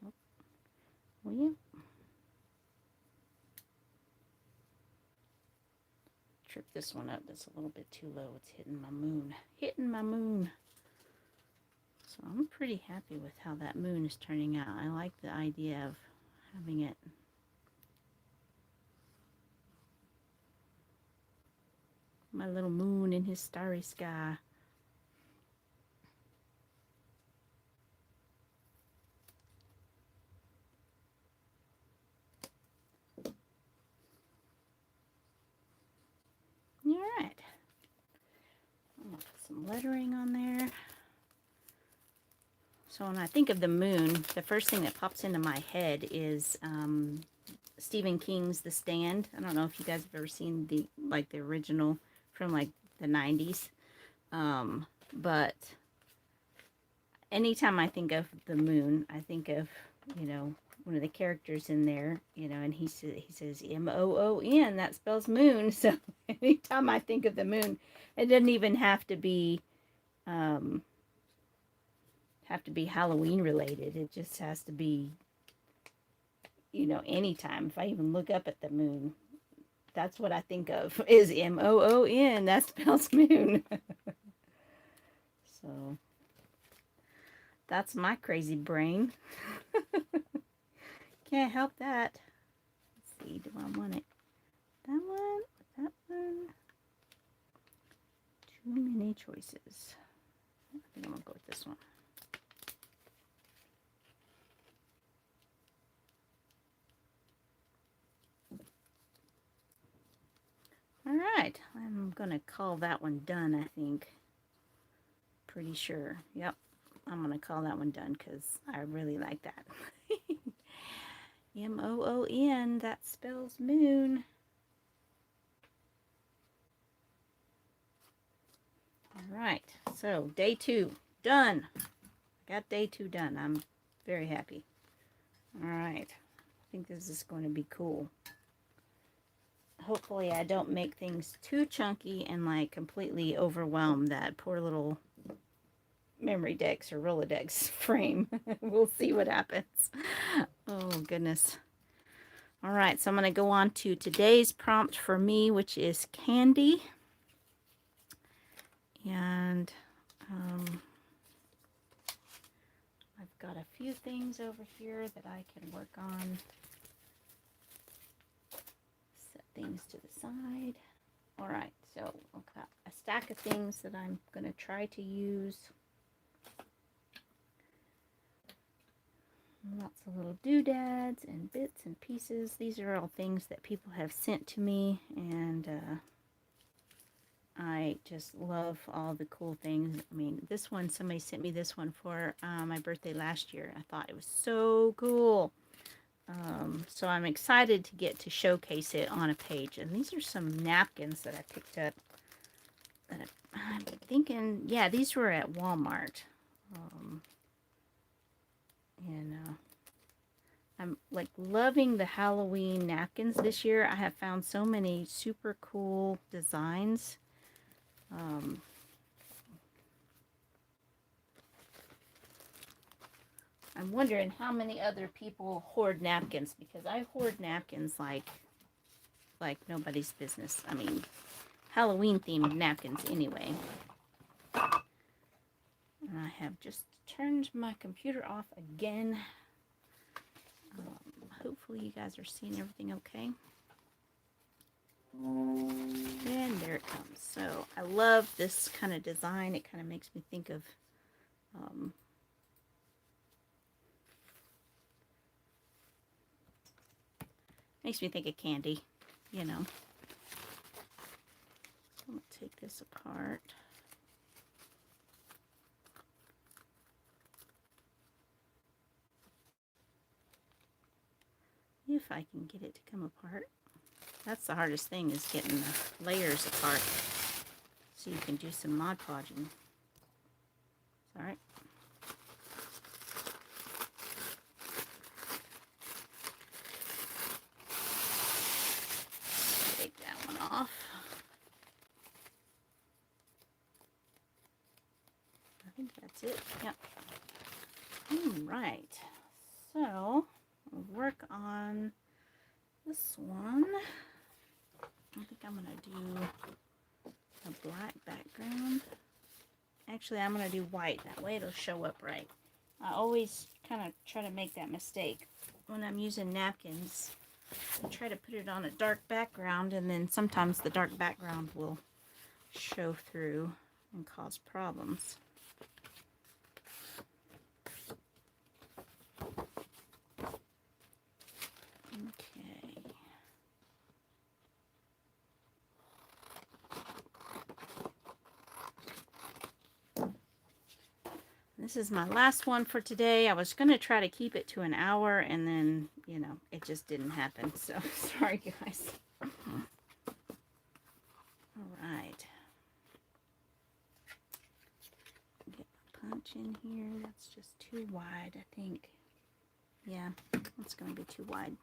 Oh, will you? Trip this one up. That's a little bit too low. It's hitting my moon. Hitting my moon. So I'm pretty happy with how that moon is turning out. I like the idea of having it my little moon in his starry sky. All right. I'm going to put some lettering on there. So when I think of the moon, the first thing that pops into my head is Stephen King's The Stand. I don't know if you guys have ever seen the original from like the 90s. But anytime I think of the moon, I think of, you know, one of the characters in there, you know, and he says M-O-O-N, that spells moon. So anytime I think of the moon, it doesn't even have to be Halloween related. It just has to be, you know, anytime. If I even look up at the moon, that's what I think of is M-O-O-N, that spells moon. So that's my crazy brain. Can't help that. Let's see, do I want it? That one? That one? Too many choices. I think I'm going to go with this one. All right, I'm going to call that one done, I think. Pretty sure. Yep, I'm going to call that one done because I really like that. M-O-O-N, that spells moon. All right, so day 2, done. I got day 2 done. I'm very happy. All right, I think this is going to be cool. Hopefully I don't make things too chunky and like completely overwhelm that poor little Memorydex or Rolodex frame. We'll see what happens. Oh, goodness. All right, so I'm going to go on to today's prompt for me, which is candy. And I've got a few things over here that I can work on. Set things to the side. All right, so I've got a stack of things that I'm going to try to use. Lots of little doodads and bits and pieces. These are all things that people have sent to me, and I just love all the cool things. I mean, this one, somebody sent me this one for my birthday last year. I thought it was so cool. So I'm excited to get to showcase it on a page. And these are some napkins that I picked up. That I'm thinking, yeah, these were at Walmart. And I'm like loving the Halloween napkins this year. I have found so many super cool designs. I'm wondering how many other people hoard napkins, because I hoard napkins like nobody's business. I mean, Halloween themed napkins anyway. And I have just turned my computer off again. Hopefully you guys are seeing everything okay. And there it comes. So I love this kind of design. It kind of makes me think of candy, you know. I'm going to take this apart. If I can get it to come apart. That's the hardest thing, is getting the layers apart so you can do some Mod Podging. Alright. Take that one off. I think that's it. Yep. Alright. So, we'll work on this one. I think I'm going to do a black background. Actually, I'm going to do white. That way it'll show up right. I always kind of try to make that mistake when I'm using napkins. I try to put it on a dark background, and then sometimes the dark background will show through and cause problems. Okay. This is my last one for today. I was going to try to keep it to an hour, and then, you know, it just didn't happen. So, sorry, guys. All right. Get my punch in here. That's just too wide, I think. Yeah, it's going to be too wide.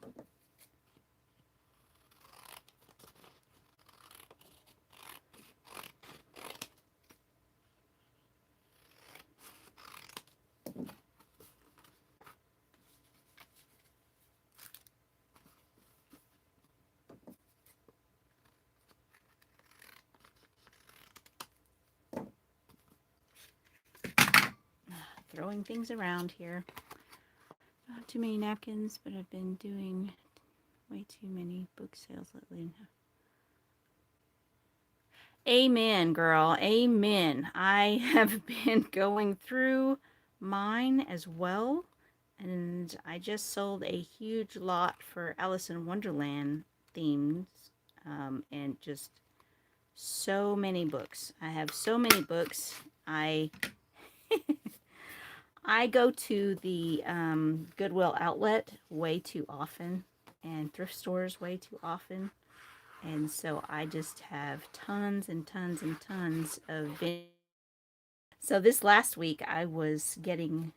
Throwing things around here. Not too many napkins, but I've been doing way too many book sales lately. Amen, girl. Amen. I have been going through mine as well, and I just sold a huge lot for Alice in Wonderland themes, and just so many books. I have so many books. I go to the Goodwill outlet way too often, and thrift stores way too often. And so I just have tons and tons and tons of So this last week I was getting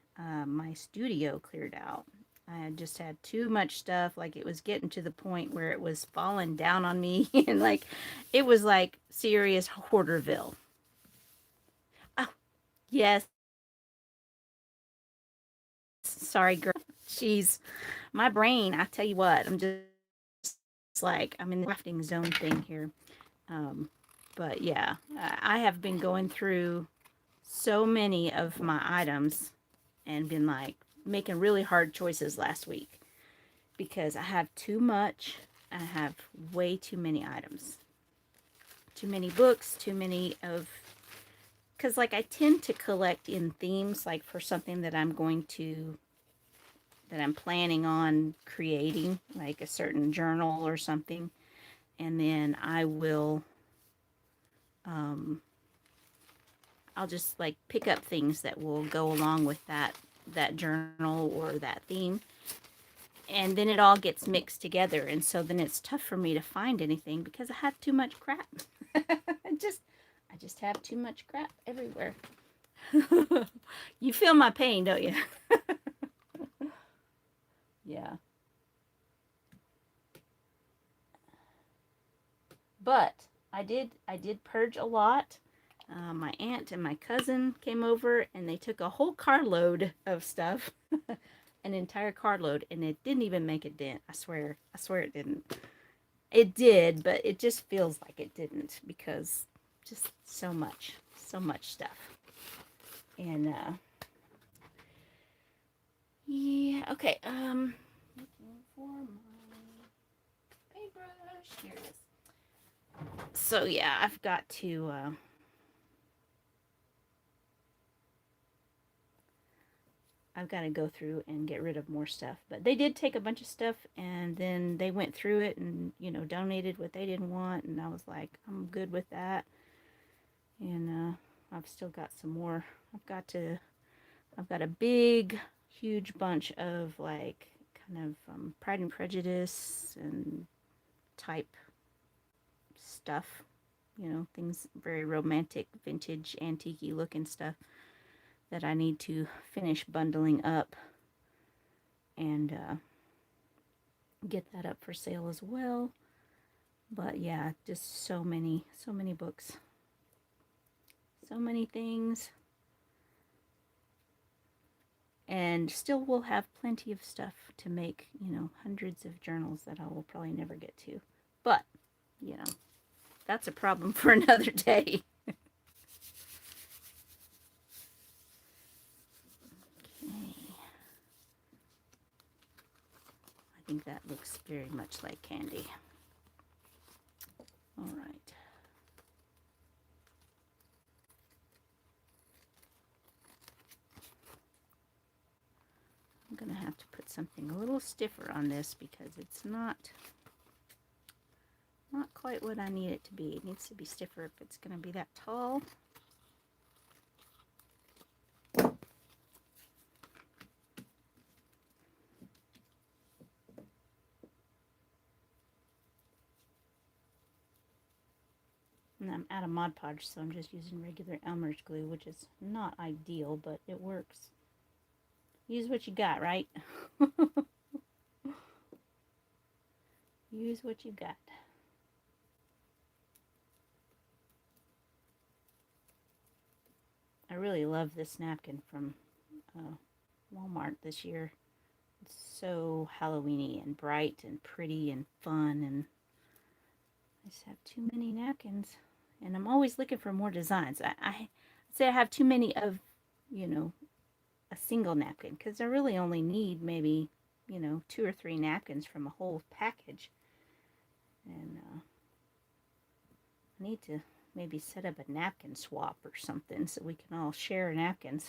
my studio cleared out. I just had too much stuff. Like, it was getting to the point where it was falling down on me. And like, it was like serious hoarderville. Oh, yes. Sorry, girl. Jeez. My brain, I tell you what, I'm just like, I'm in the crafting zone thing here. But yeah, I have been going through so many of my items and been like making really hard choices last week because I have too much. I have way too many items, too many books, too many of, because like I tend to collect in themes, like for something that I'm planning on creating, like a certain journal or something. And then I will, I'll just like pick up things that will go along with that journal or that theme. And then it all gets mixed together. And so then it's tough for me to find anything because I have too much crap. I just have too much crap everywhere. You feel my pain, don't you? Yeah. But I did purge a lot. My aunt and my cousin came over and they took a whole carload of stuff, an entire carload, and it didn't even make a dent. I swear it didn't. It did, but it just feels like it didn't because just so much stuff. And yeah, okay. Looking for my paintbrush. Here it is. So yeah, I've got to go through and get rid of more stuff. But they did take a bunch of stuff and then they went through it and, donated what they didn't want. And I was like, I'm good with that. And I've still got some more. I've got a big, huge bunch of like kind of Pride and Prejudice and type stuff. Things very romantic, vintage, antique looking stuff that I need to finish bundling up and get that up for sale as well. But yeah, just so many books, so many things, and still will have plenty of stuff to make, hundreds of journals that I will probably never get to. But, that's a problem for another day. Okay. I think that looks very much like candy. All right. I'm going to have to put something a little stiffer on this because it's not quite what I need it to be. It needs to be stiffer if it's going to be that tall. And I'm out of Mod Podge, so I'm just using regular Elmer's glue, which is not ideal, but it works. Use what you got, right? Use what you got. I really love this napkin from Walmart this year. It's so Halloweeny and bright and pretty and fun, and I just have too many napkins. And I'm always looking for more designs. I say I have too many of, a single napkin because I really only need maybe, 2 or 3 napkins from a whole package. And I need to maybe set up a napkin swap or something so we can all share napkins.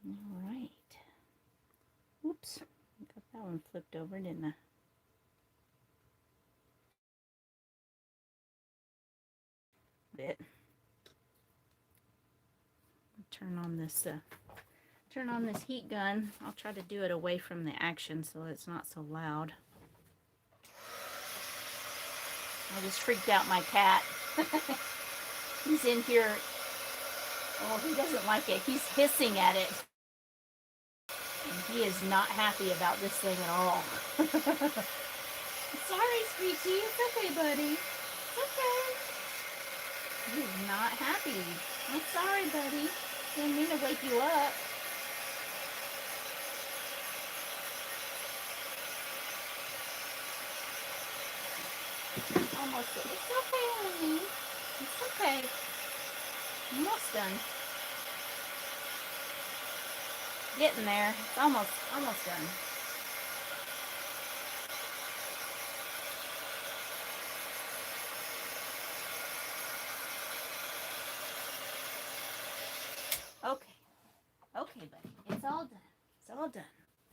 All right. Oops. I got that one flipped over, didn't I? Bit. Turn on this heat gun. I'll try to do it away from the action so it's not so loud. I just freaked out my cat. He's in here. Oh, he doesn't like it. He's hissing at it. And he is not happy about this thing at all. Sorry, Screechy. It's okay, buddy. It's okay. He's not happy. I'm sorry, buddy. Didn't mean to wake you up. Almost. It's okay, honey. It's okay. Almost done. Getting there. It's almost done. Okay. Okay, buddy. It's all done. It's all done.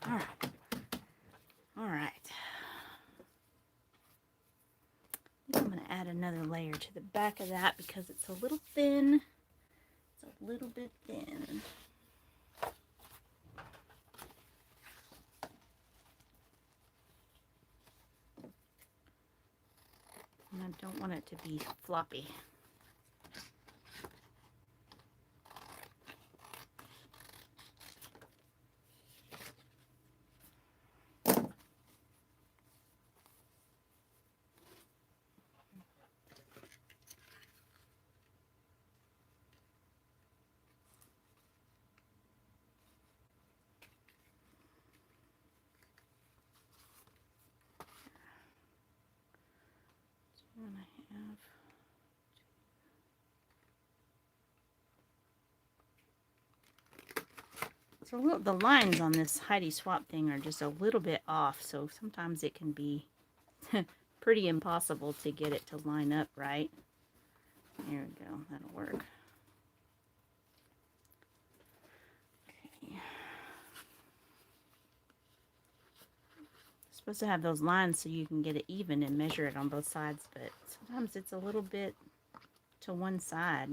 All right. All right. I'm going to add another layer to the back of that because it's a little thin. It's a little bit thin. And I don't want it to be floppy. So the lines on this Heidi Swapp thing are just a little bit off, so sometimes it can be pretty impossible to get it to line up right. There we go, that'll work. Okay. Supposed to have those lines so you can get it even and measure it on both sides, but sometimes it's a little bit to one side.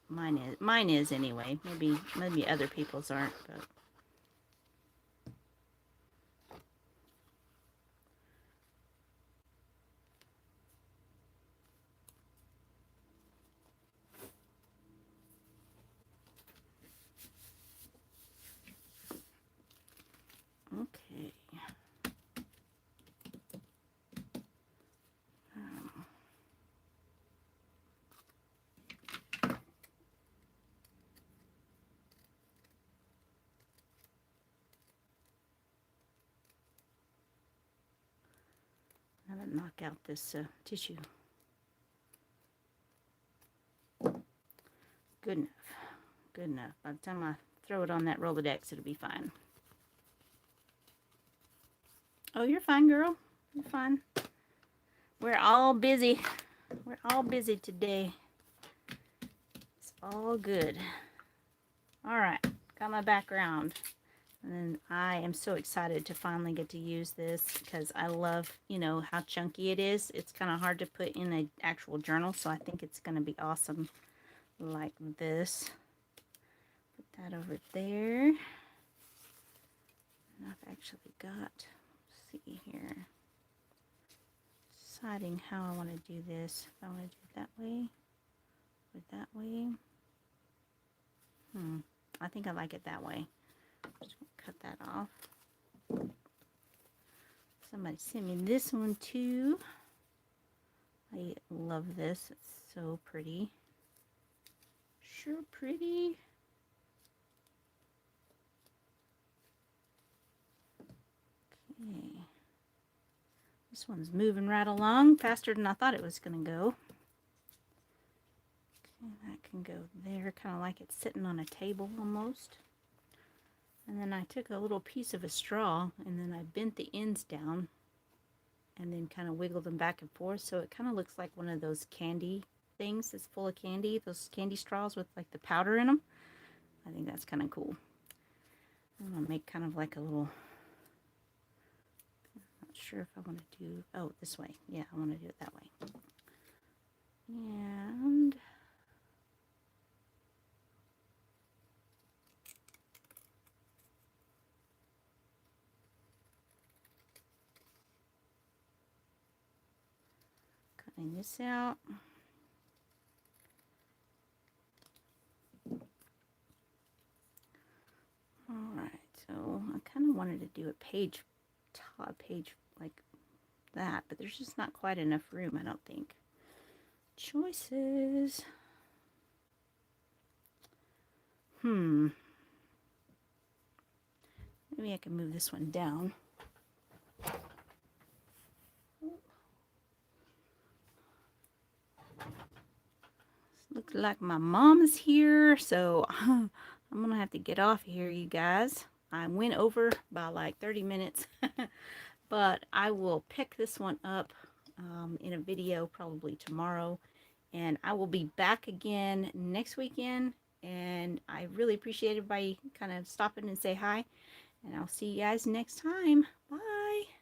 Mine is anyway. Maybe other people's aren't, but okay. Gotta knock out this tissue. Good enough. Good enough. By the time I throw it on that Rolodex, it'll be fine. Oh, you're fine, girl. You're fine. We're all busy. We're all busy today. It's all good. All right. Got my background. And then I am so excited to finally get to use this because I love, you know, how chunky it is. It's kind of hard to put in an actual journal, so I think it's going to be awesome like this. Put that over there. And I've actually got, let's see here, deciding how I want to do this. If I want to do it that way or that way. I think I like it that way. Just cut that off. Somebody sent me this one too. I love this. It's so pretty. Sure pretty. Okay. This one's moving right along faster than I thought it was going to go. Okay, that can go there, kind of like it's sitting on a table almost. And then I took a little piece of a straw and then I bent the ends down and then kind of wiggled them back and forth, so it kind of looks like one of those candy things that's full of candy, those candy straws with like the powder in them. I think that's kind of cool. I'm going to make kind of like a little, I'm not sure if I want to do, oh, this way. Yeah, I want to do it that way. And cutting this out. Alright, so I kind of wanted to do a page like that, but there's just not quite enough room, I don't think. Choices. Maybe I can move this one down. Looks like my mom is here, so I'm gonna have to get off here, you guys. I went over by like 30 minutes, but I will pick this one up in a video probably tomorrow, and I will be back again next weekend. And I really appreciate everybody kind of stopping and say hi, and I'll see you guys next time. Bye.